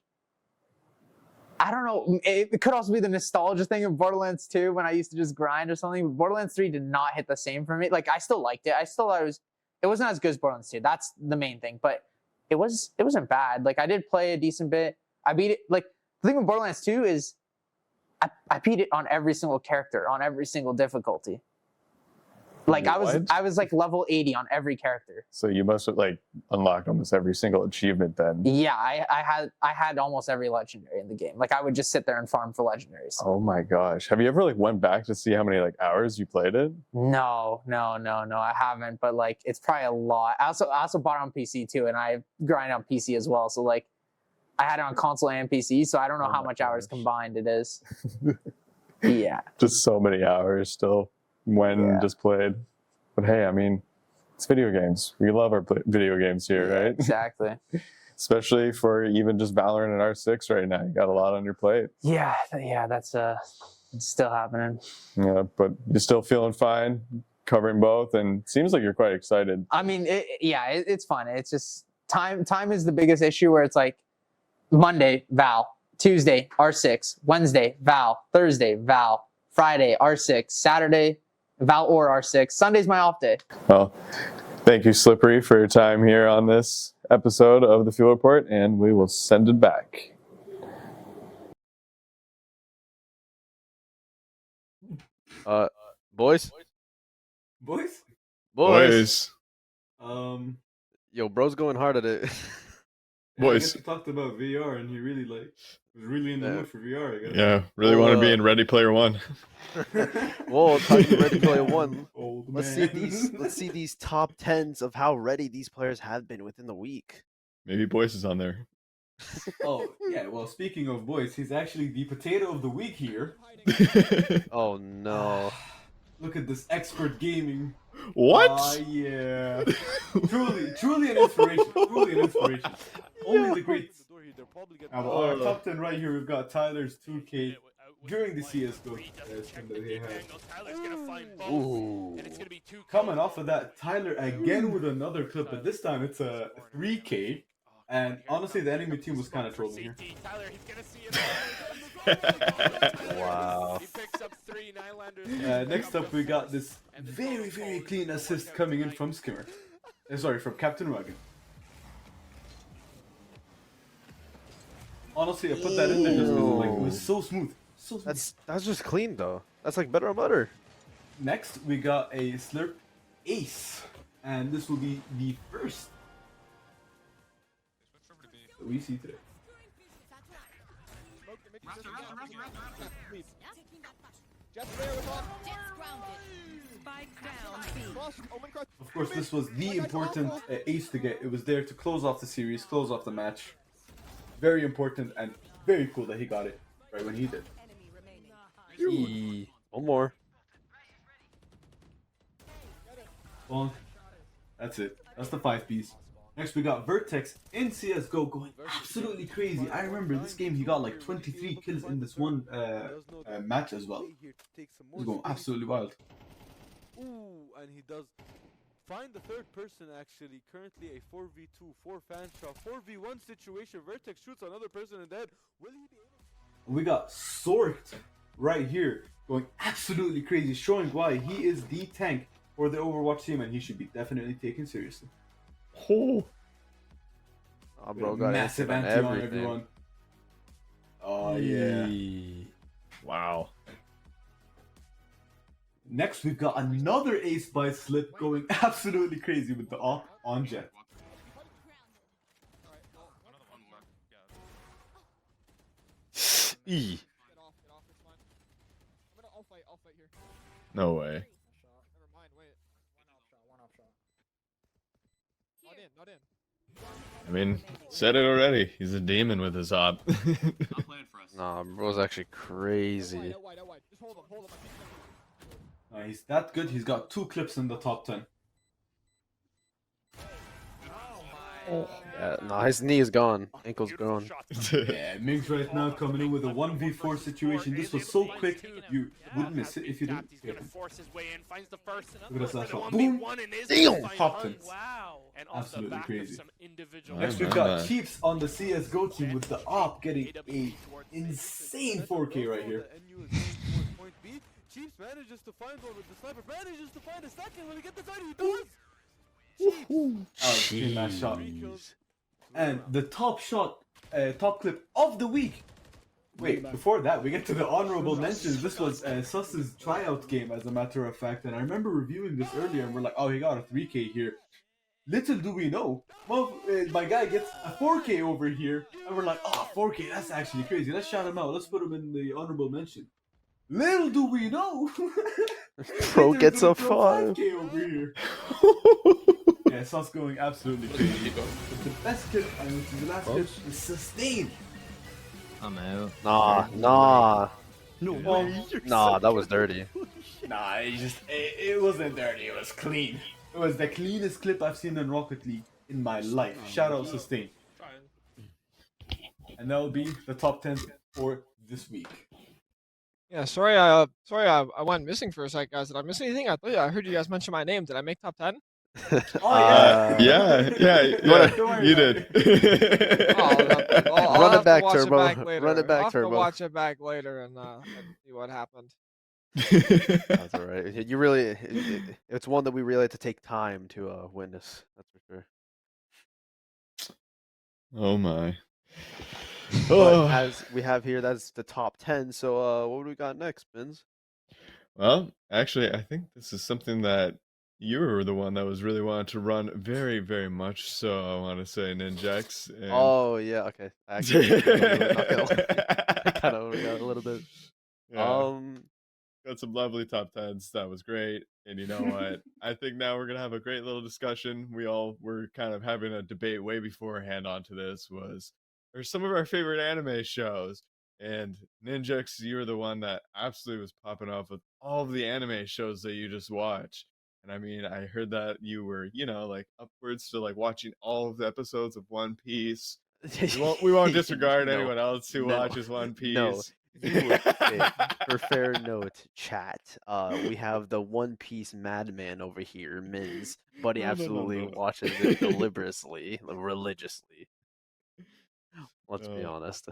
I don't know. It could also be the nostalgia thing of Borderlands 2 when I used to just grind or something. But Borderlands 3 did not hit the same for me. Like I still liked it. I still thought it wasn't as good as Borderlands 2. That's the main thing. But it wasn't bad. Like I did play a decent bit. I beat it. Like the thing with Borderlands 2 is I beat it on every single character, on every single difficulty. Like I was like level 80 on every character. So you must have like unlocked almost every single achievement then. Yeah, I had almost every legendary in the game. Like I would just sit there and farm for legendaries. Oh my gosh. Have you ever like went back to see how many like hours you played it? No, I haven't. But like it's probably a lot. I also bought it on PC too, and I grind on PC as well. So like I had it on console and PC, so I don't know how much hours combined it is. Yeah. Just so many hours still when just played. But hey, I mean, it's video games. We love our video games here, right? Exactly. Especially for even just Valorant and R6 right now. You got a lot on your plate. Yeah, that's it's still happening. Yeah, but you're still feeling fine covering both, and it seems like you're quite excited. I mean, it's fun. It's just time is the biggest issue where it's like Monday, Val, Tuesday, R6, Wednesday, Val, Thursday, Val, Friday, R6, Saturday, Val or R6. Sunday's my off day. Well, thank you, Slippery, for your time here on this episode of the Fuel Report, and we will send it back. Boys? Yo, bro's going hard at it. I guess we talked about VR, and he really was really in the mood for VR. I guess. Yeah, really want to be in Ready Player One. Whoa, talking Ready Player One. Let's see these top 10s of how ready these players have been within the week. Maybe Boyce is on there. Oh yeah. Well, speaking of Boyce, he's actually the potato of the week here. Oh no. Look at this expert gaming. What? Yeah. Truly an inspiration. Truly an inspiration. Only the greats. Now, our top 10 right here, we've got Tyler's 2K during the CSGO stream that he had. Ooh. Coming off of that, Tyler again with another clip, but this time it's a 3K. And honestly, the enemy team was kind of trolling here. Wow. Next up, we got this very, very clean assist coming in from Skimmer. Sorry, from Captain Wagon. Honestly, I put that in there just because like, it was so smooth. So smooth. That's just clean though. That's like better on butter. Next, we got a Slurp Ace. And this will be the first that we see today. Of course, this was the important ace to get. It was there to close off the series, close off the match. Very important and very cool that he got it right when he did. One more. Well, that's it. That's the 5 piece. Next, we got Vertex in CSGO going absolutely crazy. I remember this game, he got like 23 kills in this one match as well. He's going absolutely wild. Ooh, and he does find the third person actually. Currently a 4v2 for Fanshawe. 4v1 situation. Vertex shoots another person and dead. Will he be able? We got Sort right here going absolutely crazy, showing why he is the tank for the Overwatch team and he should be definitely taken seriously. Oh, Bro, got massive on anti on everything. everyone. Oh yeah. wow. Next, we've got another ace by Slip going absolutely crazy with the op on Jet. E. I'll fight here. No way. Never mind, wait. Not in. I mean, said it already. He's a demon with his op. Nah, bro's actually crazy. Out wide. Just hold him. He's that good. He's got 2 clips in the top 10. Yeah, nah, his knee is gone. Ankle's gone. Yeah, Migs right now coming in with a 1v4 situation. This was so quick, you wouldn't miss it if you didn't. He's gonna force his way in, finds the first and Look at that shot. Boom! Boom! Damn! Popped it. Wow! And off the Absolutely back crazy. of some individual. Next, we've got Chiefs on the CSGO team with the op getting a insane 4K right here. Point B. Chiefs manages to find one with the sniper. Manages to find a second. When he get the side, he does. Oh, that shot. And the top shot, top clip of the week. Wait, before that, we get to the honorable mentions. This was Sus's tryout game, as a matter of fact. And I remember reviewing this earlier, and we're like, oh, he got a 3K here. Little do we know, well, my guy gets a 4K over here, and we're like, oh, 4K, that's actually crazy. Let's shout him out. Let's put him in the honorable mention. Little do we know, Bro Little gets do a we throw 5. 5K over here. Yeah, Sus going absolutely crazy. But the best clip, and which is the last clip, is Sustain. I'm out. Nah. No way. Nah, that was dirty. Nah, it wasn't dirty, it was clean. It was the cleanest clip I've seen in Rocket League in my life. Shout out Sustain. And that will be the top 10 for this week. Yeah, sorry I went missing for a sec, guys. Did I miss anything? I heard you guys mention my name. Did I make top 10? Oh yeah, Don't worry you about did. I'll Run it have to back, watch Turbo. Back later. Run it back, I'll have Turbo. to watch it back later and see what happened. That's all right. You really, it's one that we really had to take time to witness. That's for sure. Oh my. But as we have here, that's the top 10. So what do we got next, Spins? Well, actually, I think this is something that you were the one that was really wanting to run very, very much. So I want to say Ninjx. And... Oh yeah, okay. Actually, I kind of overgot a little bit. Yeah. Got some lovely top 10s. That was great. And you know what? I think now we're gonna have a great little discussion. We all were kind of having a debate way beforehand onto this. Are some of our favorite anime shows. And Ninjx, you were the one that absolutely was popping off with all of the anime shows that you just watch. And I mean, I heard that you were, like upwards to like watching all of the episodes of One Piece. We won't disregard No, anyone else who no, watches One no. Piece. For fair note, chat. We have the One Piece madman over here, Mins, but he No, no, no, absolutely no. watches it deliberately, religiously. Let's be Oh, honest.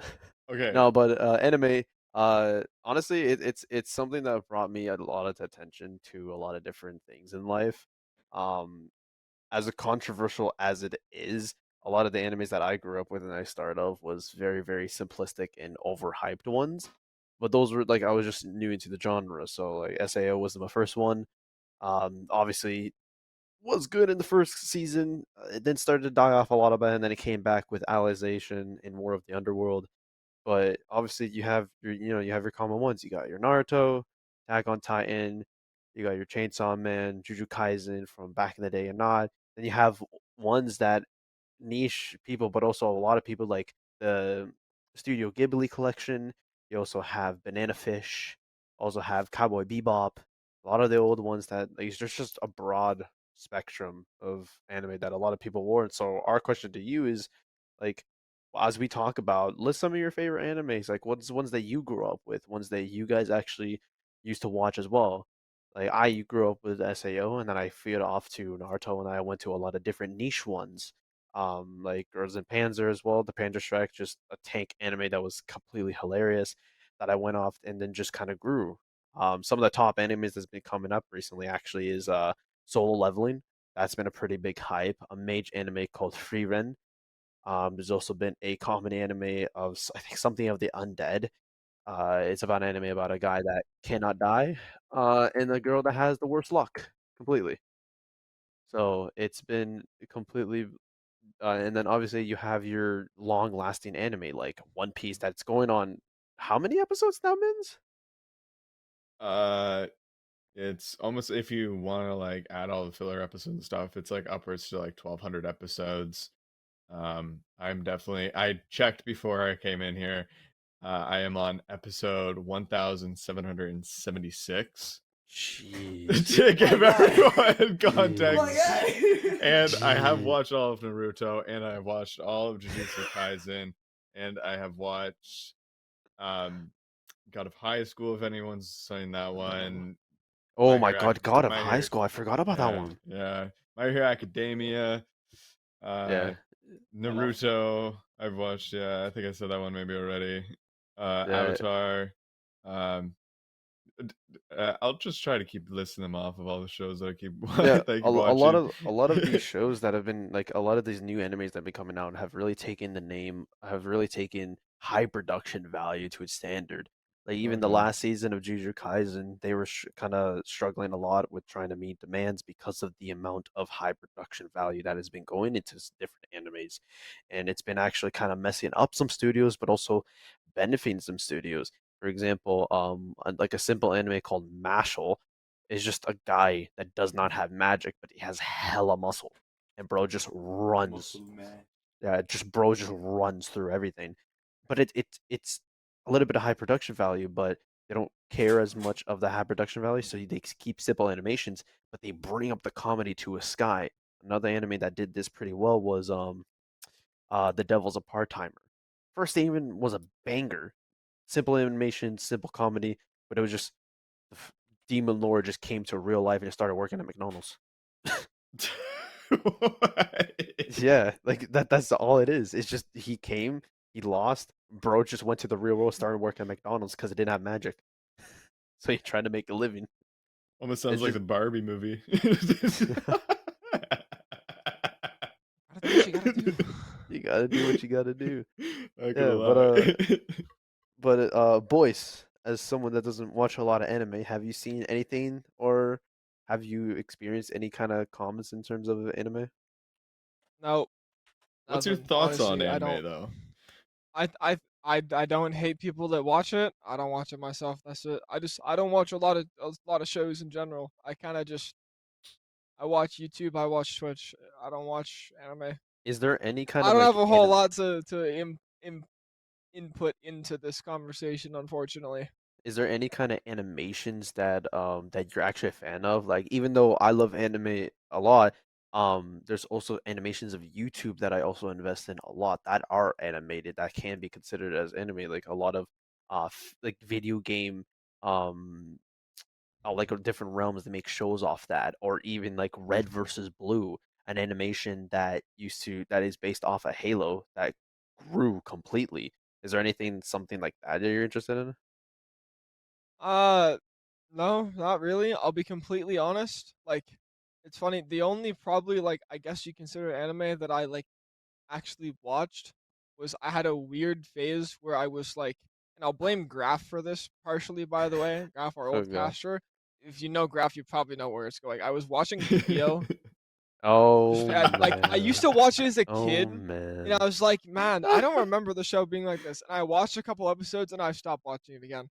okay. No, but anime. Honestly, it's something that brought me a lot of attention to a lot of different things in life. Um, as controversial as it is, a lot of the animes that I grew up with and I started off was very, very simplistic and overhyped ones. But those were like I was just new into the genre, so like SAO was my first one. Obviously was good in the first season. It then started to die off a lot of it, and then it came back with Alicization and War of the Underworld. But obviously, you have your common ones. You got your Naruto, Attack on Titan. You got your Chainsaw Man, Jujutsu Kaisen from back in the day, and not. Then you have ones that niche people, but also a lot of people like the Studio Ghibli collection. You also have Banana Fish. Also have Cowboy Bebop. A lot of the old ones that like, there's just a broad spectrum of anime that a lot of people warrant. So our question to you is like as we talk about, list some of your favorite animes. Like, what's ones that you grew up with, ones that you guys actually used to watch as well. Like, I grew up with SAO, and then I veered off to Naruto, and I went to a lot of different niche ones. Like Girls in Panzer as well. The Panzer Strike, just a tank anime that was completely hilarious. That I went off and then just kind of grew. Some of the top animes that's been coming up recently actually is Solo Leveling. That's been a pretty big hype. A mage anime called Frieren. There's also been a comedy anime of I think something of the undead. It's about an anime about a guy that cannot die, and a girl that has the worst luck completely. So it's been completely, and then obviously you have your long-lasting anime like One Piece that's going on. How many episodes now, Mins? uh, it's almost if you want to like add all the filler episodes and stuff, it's like upwards to like 1,200 episodes. I checked before I came in here. I am on episode 1,776 Jeez. to give everyone Oh context. my god. And I have Jeez. watched all of Naruto, and I have watched all of Jujutsu Kaisen, and I have watched God of High School, if anyone's saying that one. Oh my Hero God, God of My High Hero, School. I forgot about that yeah, one. yeah. My Hero Academia, Yeah, Naruto. I've watched. Yeah, I think I said that one maybe already. yeah. Avatar. Um, I'll just try to keep listing them off of all the shows that I keep Yeah, that I a keep lot watching. of these shows that have been like a lot of these new animes that have been coming out have really taken the name, have really taken high production value to its standard. Like Oh even the yeah. last season of Jujutsu Kaisen, they were kind of struggling a lot with trying to meet demands because of the amount of high production value that has been going into different animes, and it's been actually kind of messing up some studios, but also benefiting some studios. For example, like a simple anime called Mashal is just a guy that does not have magic, but he has hella muscle, and bro just runs. Muscle man. Yeah, just runs through everything. But it's a little bit of high production value, but they don't care as much of the high production value, so they keep simple animations, but they bring up the comedy to a sky. Another anime that did this pretty well was The Devil's a Part-Timer. First even was a banger. Simple animation, simple comedy, but it was just Demon Lord just came to real life and started working at McDonald's. Yeah, like that's all it is. It's just he came, he lost, bro just went to the real world, started working at McDonald's because it didn't have magic. So he tried to make a living. Almost sounds It's like just the Barbie movie. Gotta do what you gotta do. you gotta do what you gotta do. Not gonna Yeah, lie. Boyce, as someone that doesn't watch a lot of anime, have you seen anything or have you experienced any kind of comments in terms of anime? No, What's your nothing. thoughts on Honestly, I anime don't. though? I don't hate people that watch it. I don't watch it myself. That's it. I don't watch a lot of shows in general. I kind of just I watch YouTube. I watch Twitch. I don't watch anime. Is there any kind I of don't like have a whole anime? lot to input into this conversation, unfortunately. Is there any kind of animations that you're actually a fan of? Like, even though I love anime a lot, there's also animations of YouTube that I also invest in a lot that are animated that can be considered as anime. Like a lot of like video game um like different realms that make shows off that, or even like Red versus Blue, an animation that is based off of Halo that grew completely. Is there anything something like that you're interested in? Uh, no, not really. I'll be completely honest. Like, it's funny. The only probably like I guess you consider anime that I like actually watched was I had a weird phase where I was like, and I'll blame Graph for this partially, by the way. Graph, our old Okay. caster. If you know Graph, you probably know where it's going. I was watching Yu-Gi-Oh! Oh Like I used to man. watch it as a Oh kid, and I man. was like, man, I don't remember the show being like this. And I watched a couple episodes and I stopped watching it again.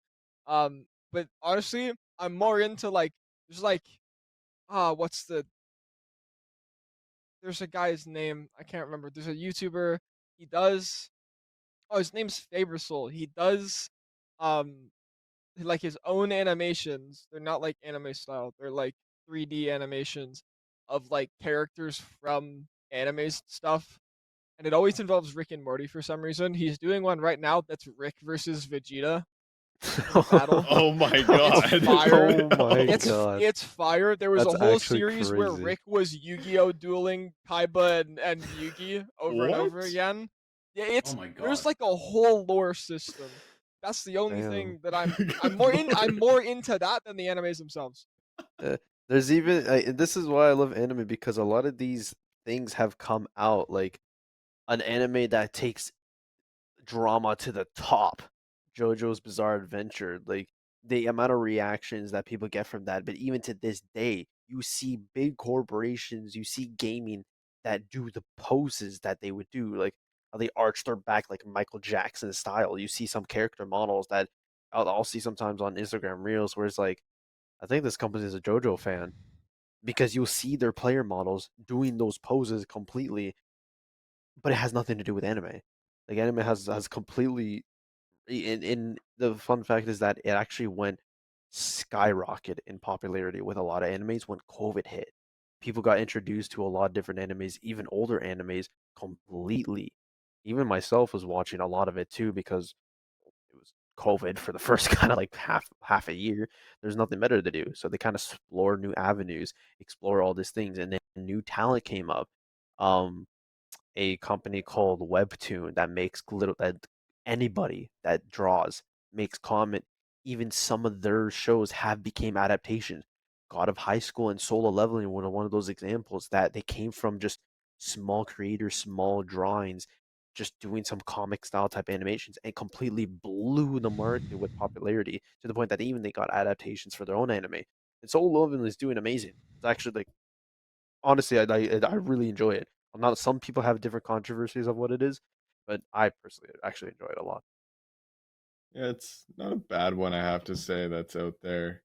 But honestly, I'm more into like there's like what's there's a guy's name I can't remember. There's a YouTuber. He does his name's Fabersol. He does um like his own animations. They're not like anime style. They're like 3D animations of like characters from anime stuff. And it always involves Rick and Morty for some reason. He's doing one right now that's Rick versus Vegeta in a battle. Oh my It's god. fire. Oh my It's god. it's fire. There was That's a whole actually series where crazy. Rick was Yu-Gi-Oh dueling Kaiba and Yugi over and over What? again. Yeah, Oh my there's god. like a whole lore system. That's the only Damn. thing that I'm more into that than the animes themselves. Uh, there's even this is why I love anime, because a lot of these things have come out, like an anime that takes drama to the top. JoJo's Bizarre Adventure, like the amount of reactions that people get from that, but even to this day, you see big corporations, you see gaming that do the poses that they would do, like how they arch their back like Michael Jackson style. You see some character models that I'll see sometimes on Instagram Reels where it's like, I think this company is a JoJo fan, because you'll see their player models doing those poses completely, but it has nothing to do with anime. Like anime has completely, in the fun fact is that it actually went skyrocket in popularity with a lot of animes when COVID hit. People got introduced to a lot of different animes, even older animes, completely. Even myself was watching a lot of it too, because it was COVID for the first kind of like half a year. There's nothing better to do, so they kind of explore new avenues, explore all these things, and then new talent came up. Um, a company called Webtoon that makes little that anybody that draws makes comment. Even some of their shows have became adaptations. God of High School and Solo Leveling were one of those examples that they came from just small creators, small drawings, just doing some comic style type animations, and completely blew the market with popularity to the point that even they got adaptations for their own anime. And Solo Leveling is doing amazing. It's actually like, honestly, I really enjoy it. I'm not. Some people have different controversies of what it is, but I personally actually enjoy it a lot. Yeah, it's not a bad one, I have to say, that's out there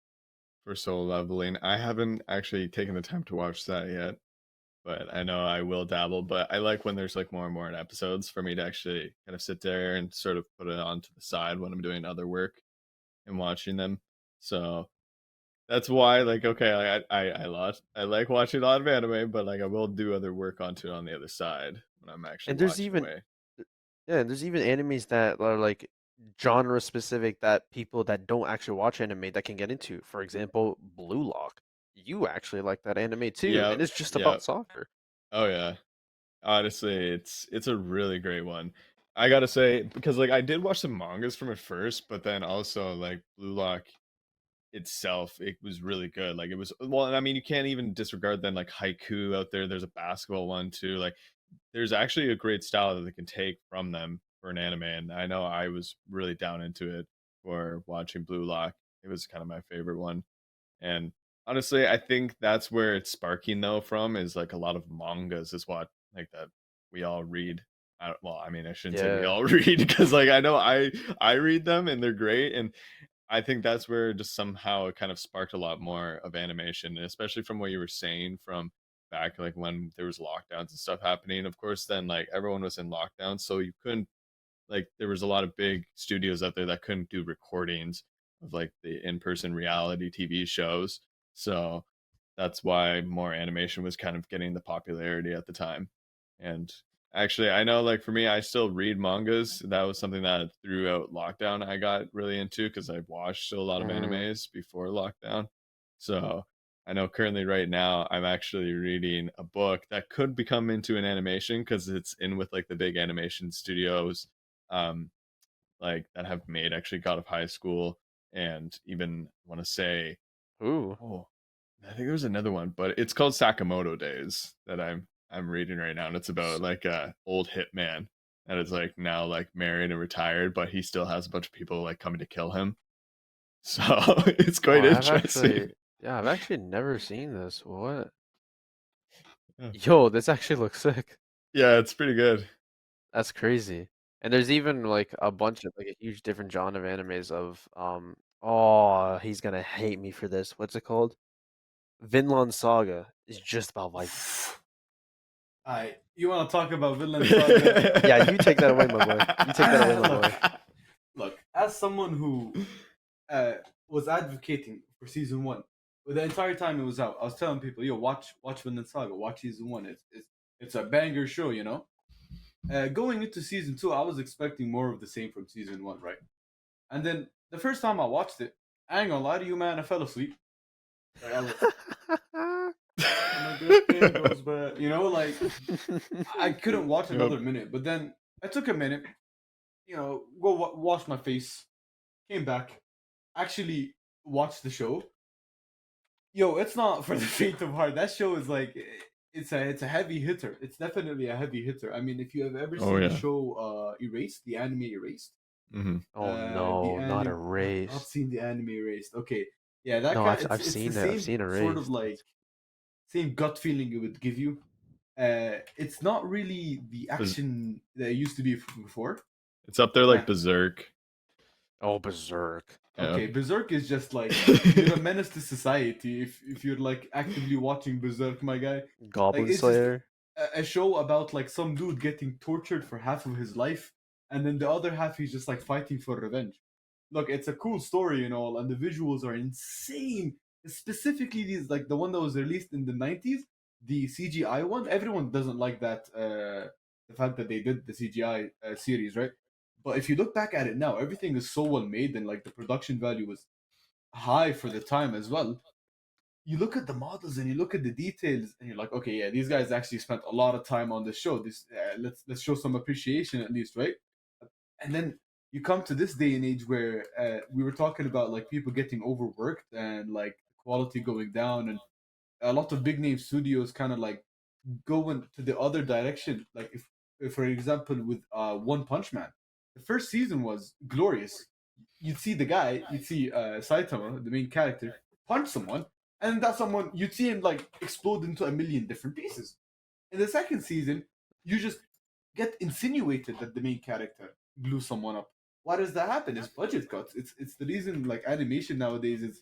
for Soul Leveling. I haven't actually taken the time to watch that yet, but I know I will dabble. But I like when there's like more and more episodes for me to actually kind of sit there and sort of put it onto the side when I'm doing other work and watching them. So that's why, like, okay, like, I like watching a lot of anime, but like I will do other work onto it on the other side when I'm actually And there's watching even away. yeah, and there's even animes that are like genre specific that people that don't actually watch anime that can get into. For example, Blue Lock. You actually like that anime too, Yeah, and it's just yeah. about soccer. Oh yeah. Honestly, it's a really great one. I gotta say, because like I did watch some mangas from it first, but then also like Blue Lock itself, it was really good. Like it was, well, and I mean you can't even disregard then like haiku out there. There's a basketball one too. Like there's actually a great style that they can take from them for an anime. And I know I was really down into it for watching Blue Lock. It was kind of my favorite one. And honestly, I think that's where it's sparking though from is like a lot of mangas is what like that we all read. Well, I mean, I shouldn't say we Yeah. all read because like I know I read them and they're great, and I think that's where just somehow it kind of sparked a lot more of animation, and especially from what you were saying from back like when there was lockdowns and stuff happening. Of course, then like everyone was in lockdown, so you couldn't like there was a lot of big studios out there that couldn't do recordings of like the in-person reality TV shows. So that's why more animation was kind of getting the popularity at the time. And actually, I know like for me, I still read mangas. That was something that throughout lockdown I got really into because I watched a lot of animes before lockdown. So I know currently right now I'm actually reading a book that could become into an animation because it's in with like the big animation studios um like that have made actually God of High School and even want to say Ooh. oh I think there's another one, but it's called Sakamoto Days that I'm reading right now, and it's about like a old hitman that is like now like married and retired, but he still has a bunch of people like coming to kill him. So it's quite interesting. I've actually never seen this. What? Yeah. Yo, this actually looks sick. Yeah, it's pretty good. That's crazy. And there's even like a bunch of like a huge different genre of animes of oh, he's gonna hate me for this. What's it called? Vinland Saga is just about Vikings. You want to talk about Vinland Saga? Yeah, you take that away, my boy. You take that away, my boy. Look, as someone who was advocating for season 1, the entire time it was out, I was telling people, "Yo, watch Vinland Saga, watch season 1. It's a banger show, you know." Going into season 2, I was expecting more of the same from season 1, right? And then the first time I watched it, I ain't gonna lie to you, man, I fell asleep. Like, I was, you know, like I couldn't watch another minute. But then I took a minute, you know, go wash my face, came back, actually watched the show. Yo, it's not for the faint of heart. That show is like it's a heavy hitter. It's definitely a heavy hitter. I mean, if you have ever seen the show Erased, the anime Erased. Mm-hmm. Oh no, not I've Erased. seen the anime Erased. Okay, yeah, that No, kind. I've seen it. I've seen Sort of Erased. like same gut feeling it would give you. It's not really the action that it used to be before. It's up there like Berserk. Oh, Berserk. Okay, Yeah. Berserk is just like you're a menace to society if you're like actively watching Berserk, my guy. Goblin Like, it's Slayer. just a show about like some dude getting tortured for half of his life, and then the other half he's just like fighting for revenge. Look, it's a cool story and all, and the visuals are insane. Specifically, these like the one that was released in the 90s, the CGI one. Everyone doesn't like that. The fact that they did the CGI series, right? But if you look back at it now, everything is so well made, and like the production value was high for the time as well. You look at the models and you look at the details, and you're like, okay, yeah, these guys actually spent a lot of time on the show. This let's show some appreciation at least, right? And then you come to this day and age where we were talking about like people getting overworked and like quality going down, and a lot of big name studios kind of like going to the other direction. Like if for example, with One Punch Man, the first season was glorious. You'd see the guy, you'd see Saitama, the main character, punch someone, and that someone you'd see him like explode into a million different pieces. In the second season, you just get insinuated that the main character blew someone up. Why does that happen? It's budget cuts. It's the reason like animation nowadays is.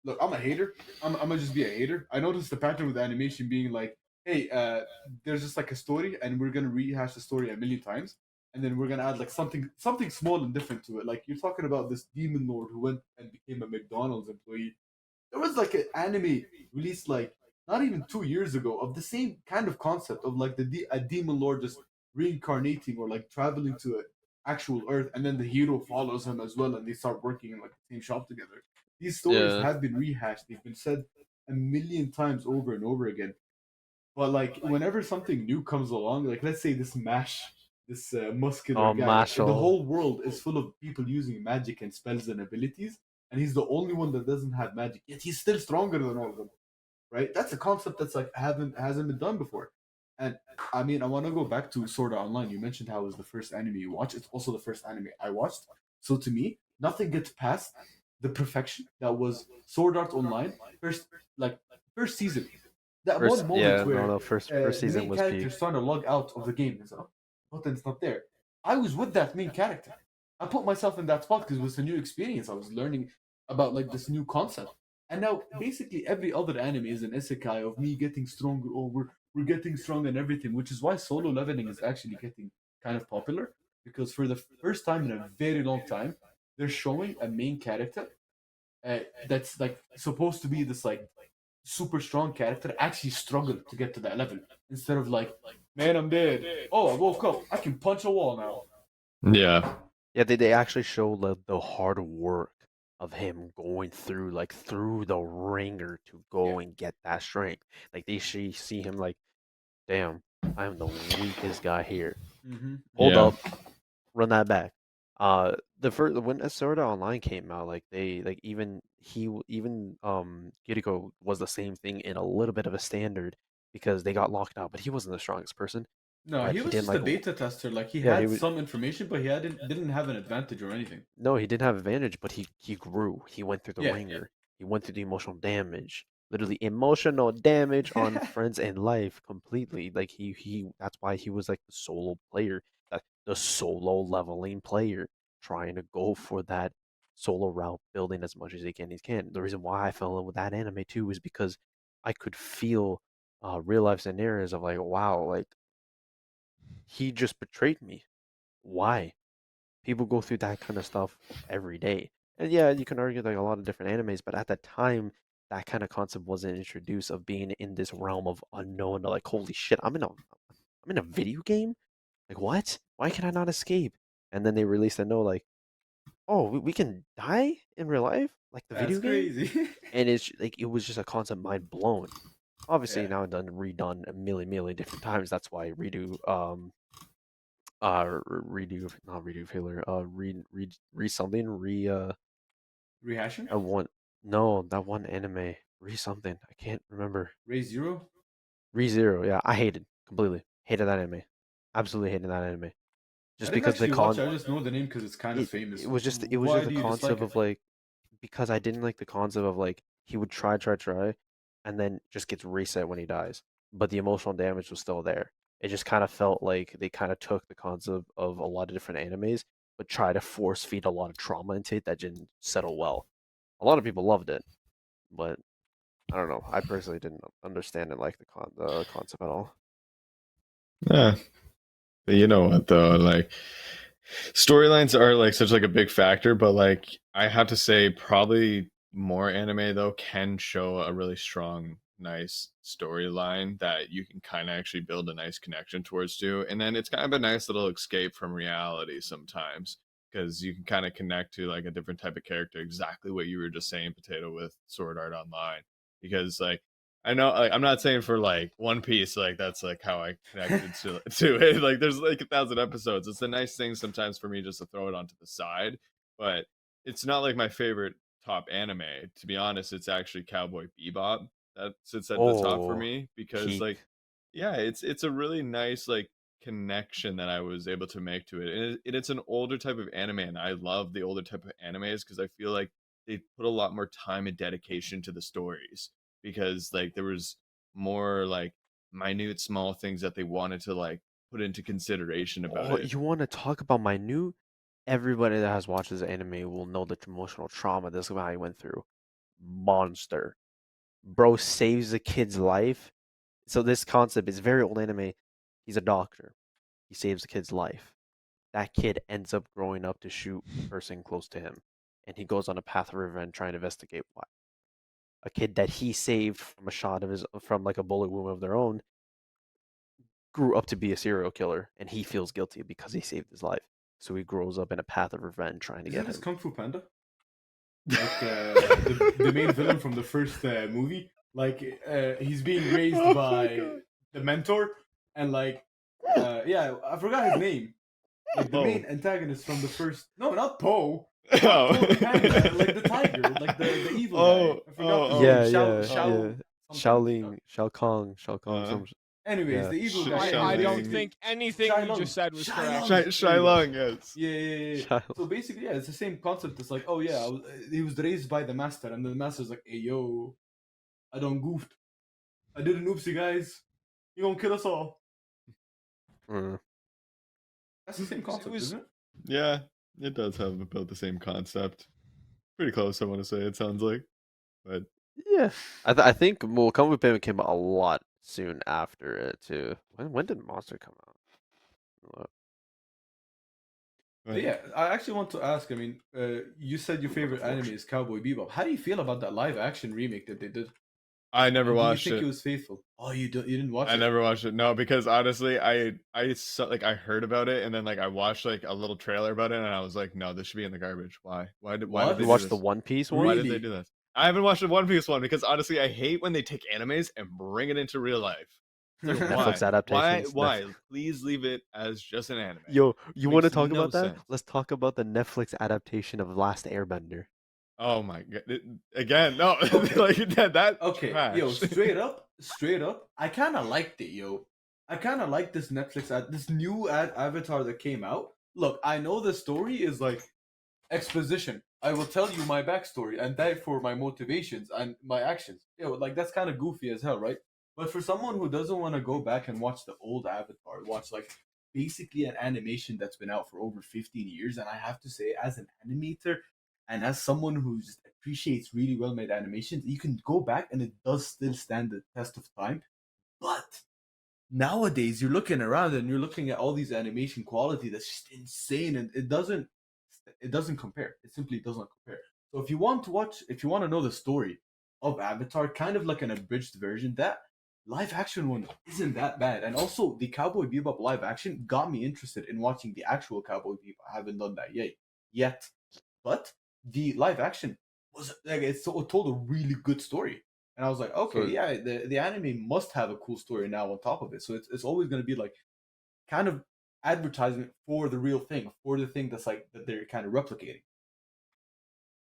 Look, I'm a hater. I'm gonna just be a hater. I noticed the pattern with animation being like, hey, there's just like a story, and we're gonna rehash the story a million times, and then we're gonna add like something small and different to it. Like you're talking about this demon lord who went and became a McDonald's employee. There was like an anime released like not even 2 years ago of the same kind of concept of like a demon lord just reincarnating or like traveling to an actual Earth, and then the hero follows him as well, and they start working in like the same shop together. These stories have been rehashed. They've been said a million times over and over again. But like whenever something new comes along, like let's say this Mash, this muscular guy, Marshall. the whole world is full of people using magic and spells and abilities, and he's the only one that doesn't have magic. Yet he's still stronger than all of them, right? That's a concept that's like hasn't been done before. And I mean, I want to go back to Sword Art Online. You mentioned how it was the first anime you watched. It's also the first anime I watched. So to me, nothing gets past the perfection that was Sword Art Online first season. That one moment where first the season main was character peak. starting to log out of the game. It's like, button's not there. I was with that main character. I put myself in that spot because it was a new experience. I was learning about like this new concept. And now basically every other anime is an isekai of me getting stronger, or we're getting strong and everything, which is why solo leveling is actually getting kind of popular. because for the first time in a very long time, they're showing a main character that's like supposed to be this like super strong character actually struggled to get to that level instead of like, man, I'm dead. Oh, I woke up. I can punch a wall now. Yeah. Yeah, they actually show the hard work of him going through through the ringer to go and get that strength. Like they see him like, damn, I am the weakest guy here. Hold Yeah. up, run that back. The first when Sword Art Online came out, like they like even Kiriko was the same thing in a little bit of a standard because they got locked out, but he wasn't the strongest person. No, But he he was didn't just a like beta tester. Like he yeah, he had was some information, but he didn't have an advantage or anything. no, he didn't have advantage, but he grew. He went through the Yeah. ringer. He went through the emotional damage. Literally emotional damage on friends and life completely. Like he that's why he was like the solo player, the solo leveling player, trying to go for that solo route, building as much as he can. The reason why I fell in love with that anime too is because I could feel real life scenarios of like, wow, like he just betrayed me. Why? People go through that kind of stuff every day. And yeah, you can argue like a lot of different animes, but at the time, that kind of concept wasn't introduced of being in this realm of unknown. Like, holy shit, I'm in a video game. Like, what? Why can I not escape? And then they released a note like, oh, we can die in real life, like the video That's game. crazy. And it's like it was just a concept mind blown. Obviously, Yeah. now done redone a million different times. That's why redo redo not redo failure re something Rehashing? one no that one anime re something I can't remember Ray Zero? re zero, yeah, I completely hated that anime, absolutely hated that anime I just didn't because the actually watch it. I just know the name because it's kind of it, famous. it was just Why the do you dislike concept it? of like because I didn't like the concept of like he would try and then just gets reset when he dies, but the emotional damage was still there. It just kind of felt like they kind of took the concept of a lot of different animes but try to force feed a lot of trauma into it that didn't settle well. A lot of people loved it, but I don't know. I personally didn't understand and like the concept at all. Yeah. But you know what though, like storylines are like such like a big factor, but like I have to say probably more anime though can show a really strong nice storyline that you can kind of actually build a nice connection towards too. And then it's kind of a nice little escape from reality sometimes because you can kind of connect to like a different type of character, exactly what you were just saying, Potato, with Sword Art Online. Because like I know, like, I'm not saying for like One Piece, like that's like how I connected to it. Like, there's like 1,000 episodes. It's a nice thing sometimes for me just to throw it onto the side, but it's not like my favorite top anime. To be honest, it's actually Cowboy Bebop that sits at the top for Oh, me because, peak. like, yeah, it's a really nice like connection that I was able to make to it, and it's an older type of anime, and I love the older type of animes because I feel like they put a lot more time and dedication to the stories because like there was more like minute small things that they wanted to like put into consideration about Oh, it. you want to talk about minute? Everybody that has watched this anime will know the emotional trauma this guy went through. Monster. Bro saves a kid's life. So this concept is very old anime. He's a doctor. He saves a kid's life. That kid ends up growing up to shoot the person close to him. And he goes on a path of revenge trying to investigate why. A kid that he saved from a shot of his from like a bullet wound of their own grew up to be a serial killer and he feels guilty because he saved his life. So he grows up in a path of revenge trying to Isn't get this him. Kung Fu Panda? Like the main villain from the first movie, like he's being raised Oh my by God. the mentor, and like yeah, I forgot his name. Like the main antagonist from the first, no, not Poe, not Poe the panda, like the tiger, like the evil guy. I forgot his Yeah, name. yeah, Shao yeah. something. Shao Kong, some. Anyways, Yeah. the evil Sh- guy. I don't Shilling. think anything Shai you Lung. just said was Shai correct. Lung. Shai There you go. Long, yes. Yeah. Shai So basically, yeah, it's the same concept. It's like, oh yeah, he was raised by the master, and the master's like, hey yo, I done goofed. I did an oopsie, guys. You gonna kill us all? Mm. That's the same concept, was- isn't it? Yeah, it does have about the same concept. Pretty close, I want to say. It sounds like, but Yeah. I think well, Come with Payment came out a lot soon after it too. When did Monster come out? But yeah, I actually want to ask. I mean, you said your favorite anime is Cowboy Bebop. How do you feel about that live action remake that they did? I never And do you watched think it. it was faithful? Oh, you didn't watch I it? never watched it. No, because honestly, like I heard about it and then like I watched like a little trailer about it and I was like, no, this should be in the garbage. Why? Why did What? they You do watched the this? One Piece one? Why did they Really? do this? I haven't watched the One Piece one because honestly, I hate when they take animes and bring it into real life. It's like, why? Netflix adaptations. Why? Please leave it as just an anime. Yo, you want to Makes talk no about that? sense. Let's talk about the Netflix adaptation of Last Airbender. Oh my god! Again, no, Okay. like that. Okay, trash. yo, straight up, I kind of liked it, yo. I kind of like this this new Avatar that came out. Look, I know the story is like exposition. I will tell you my backstory and that for my motivations and my actions. Yo, like that's kind of goofy as hell, right? But for someone who doesn't want to go back and watch the old Avatar, watch like basically an animation that's been out for over 15 years, and I have to say, as an animator and as someone who just appreciates really well made animations, you can go back and it does still stand the test of time. But nowadays, you're looking around and you're looking at all these animation quality that's just insane, and it doesn't compare. It simply doesn't compare. So if you want to know the story of Avatar, kind of like an abridged version, that live action one isn't that bad. And also, the Cowboy Bebop live action got me interested in watching the actual Cowboy Bebop. I haven't done that yet, but the live action was like it told a really good story. And I was like, okay, So- yeah, the anime must have a cool story now on top of it. So it's always going to be like kind of advertisement for the real thing, for the thing that's like that they're kind of replicating.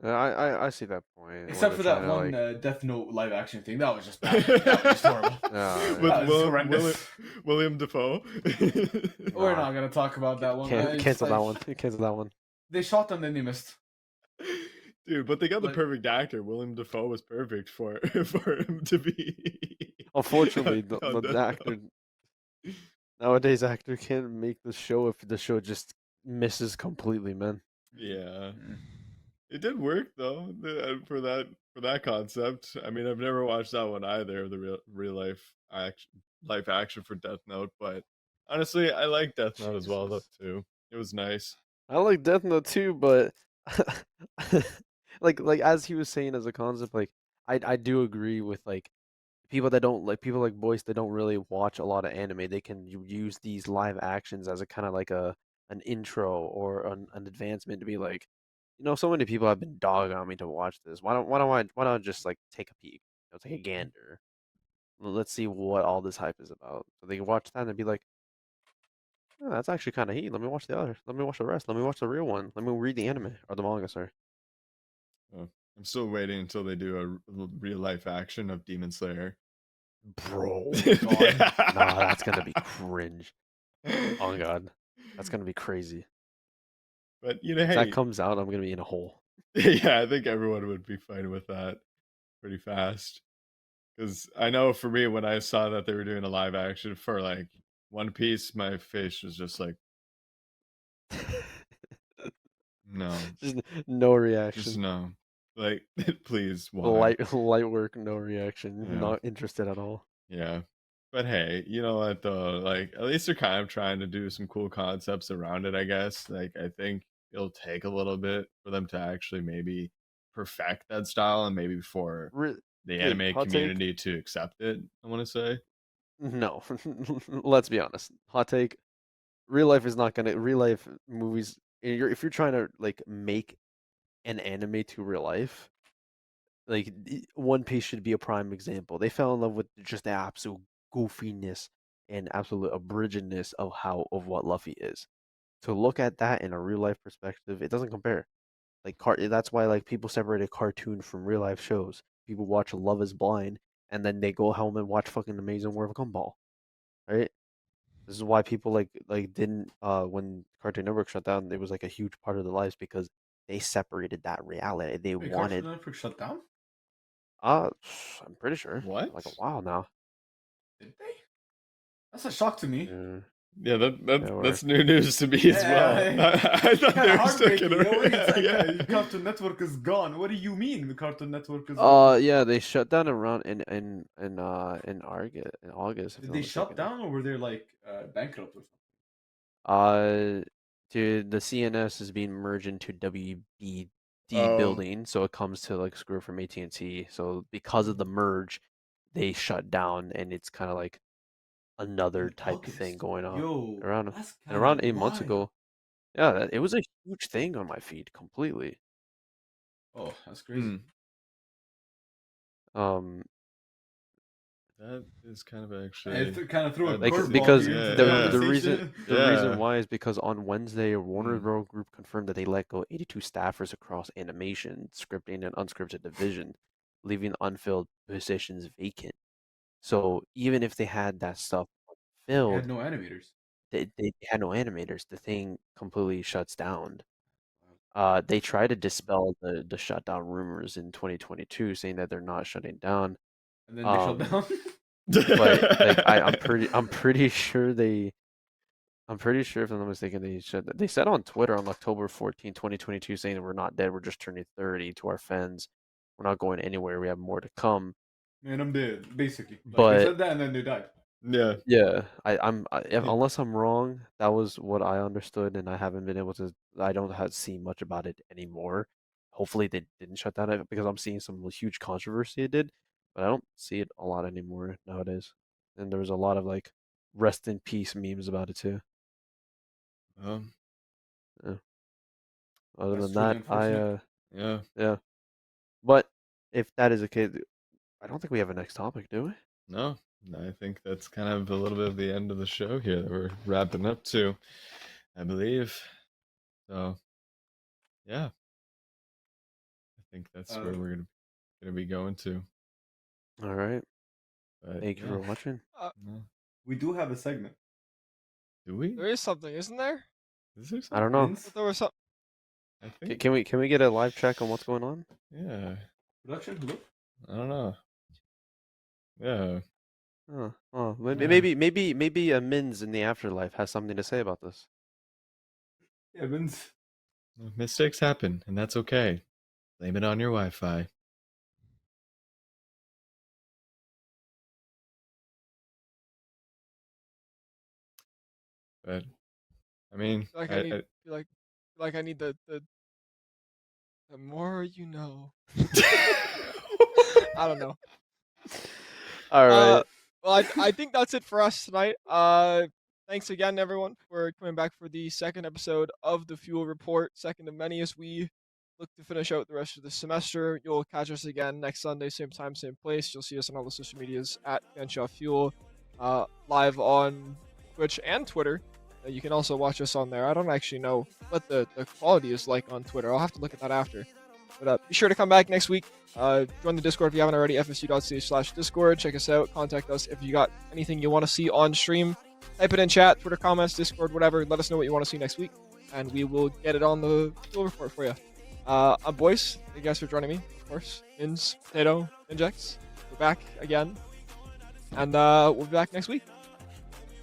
I see that point. where Except for they're that trying to, one like, Death Note live action thing. That was just bad. That was just horrible. yeah. With That was horrendous. William Defoe. We're not gonna talk about that one. It's cancel that like- one. Cancel that one. They shot them, then they missed. Dude, but they got the Like- perfect actor. William Defoe was perfect for for him to be. Unfortunately, on the Death actor Note. nowadays actor can't make the show if the show just misses completely, man. Yeah, it did work though for that concept. I mean, I've never watched that one either. The real life action for Death Note, but honestly, I like Death Note as well though Jesus. too. It was nice. I like Death Note too, but like as he was saying as a concept, like I do agree with like people that don't like people like Boyce that don't really watch a lot of anime. They can use these live actions as a kind of like an intro or an advancement to be like, so many people have been dogging on me to watch this. Why don't I just like take a peek, take a gander. Let's see what all this hype is about. So they can watch that and be like, oh, that's actually kind of heat. Let me watch the others. Let me watch the rest. Let me watch the real one. Let me read the anime or the manga, sorry. Oh, I'm still waiting until they do a real life action of Demon Slayer. Bro. Yeah. Nah, that's gonna be cringe. Oh my god. That's gonna be crazy. But If hey, that comes out, I'm gonna be in a hole. yeah, I think everyone would be fine with that pretty fast. Because I know for me, when I saw that they were doing a live action for like One Piece, my face was just like, no, Just no reaction. just no. Like, please, why? Light work, no reaction. Yeah. Not interested at all. Yeah. But hey, you know what though? Like, at least they're kind of trying to do some cool concepts around it, I guess. Like, I think it'll take a little bit for them to actually maybe perfect that style and maybe for the anime hot take? community to accept it, I want to say. No. Let's be honest. Hot take. Real life movies. If you're trying to like make an anime to real life, like One Piece should be a prime example. They fell in love with just the absolute goofiness and absolute abridgedness of what Luffy is. To look at that in a real life perspective, it doesn't compare. Like that's why like people separated cartoon from real life shows. People watch Love Is Blind and then they go home and watch fucking Amazing World of Gumball, right? This is why people like didn't when Cartoon Network shut down, it was like a huge part of their lives because they separated that reality. They Wait, wanted Cartoon Network shut down? I'm pretty sure. What? Like a while now. Did they? That's a shock to me. Yeah. Yeah, Yeah, that's new news to me as well. Yeah, I thought Kind they of were sticking heartbreaking. You know? It's like, around. Yeah. Cartoon Network is gone. What do you mean the Cartoon Network is gone? Yeah, they shut down around in August. If Did I'm they not shut mistaken. down or were they like bankrupt or something? the CNS is being merged into WBD Oh. building, so it comes to like screw from AT&T. So because of the merge, they shut down, and it's kind of like another In type thing August. going on Yo, around that's and kind around of 8 months wild. ago. Yeah, it was a huge thing on my feed completely. Oh, that's crazy. Um, That is kind of And actually it kind of threw a I'd like to curveball see- because into yeah, the yeah. conversation. the Yeah. reason why is because on Wednesday, Warner Mm. Bros. Group confirmed that they let go 82 staffers across animation, scripting, and unscripted division, leaving unfilled positions vacant. So even if they had that stuff They had filled, no animators. they had no animators. The thing completely shuts down. They try to dispel the shutdown rumors in 2022, saying that they're not shutting down. And then they shut down. But like I'm pretty sure I'm pretty sure, if I'm not mistaken, they said on Twitter on October 14, 2022, saying that we're not dead, we're just turning 30 to our fans. We're not going anywhere. We have more to come. Man, I'm dead, basically. Like, But they said that and then they died. Yeah. yeah, unless I'm wrong, that was what I understood, and I haven't been able to. I don't have see much about it anymore. Hopefully, they didn't shut that out because I'm seeing some huge controversy it did, but I don't see it a lot anymore nowadays. And there was a lot of like rest in peace memes about it too. Um, Other That's than truly that, unfortunate. yeah. yeah. But if that is the case, I don't think we have a next topic, do we? No, I think that's kind of a little bit of the end of the show here that we're wrapping up to, I believe. So, yeah, I think that's where we're gonna be going to. All right. But Thank you yeah, for watching. no. We do have a segment. Do we? There is something, isn't there? Is there I don't something? know. Vince, But there was some. I think. Can we get a live check on what's going on? Yeah. production, hello? I don't know. Yeah. Oh, Yeah. maybe a Mins in the afterlife has something to say about this. Yeah, Vince. Mistakes happen, and that's okay. Blame it on your Wi-Fi. But I mean, Feel like I need. Feel like I need the more you know. I don't know. All right. Well, I think that's it for us tonight. Thanks again, everyone, for coming back for the second episode of the Fuel Report, second of many as we look to finish out the rest of the semester. You'll catch us again next Sunday, same time, same place. You'll see us on all the social medias at Fanshawe Fuel, live on Twitch and Twitter. You can also watch us on there. I don't actually know what the quality is like on Twitter. I'll have to look at that after. But be sure to come back next week. Join the Discord if you haven't already, fsu.ca/Discord. Check us out. Contact us if you got anything you want to see on stream. Type it in chat, Twitter comments, Discord, whatever. Let us know what you want to see next week, and we will get it on the Fuel Report for you. Boys, thank you guys for joining me, of course. Potato, Ninjx. We're back again, and we'll be back next week.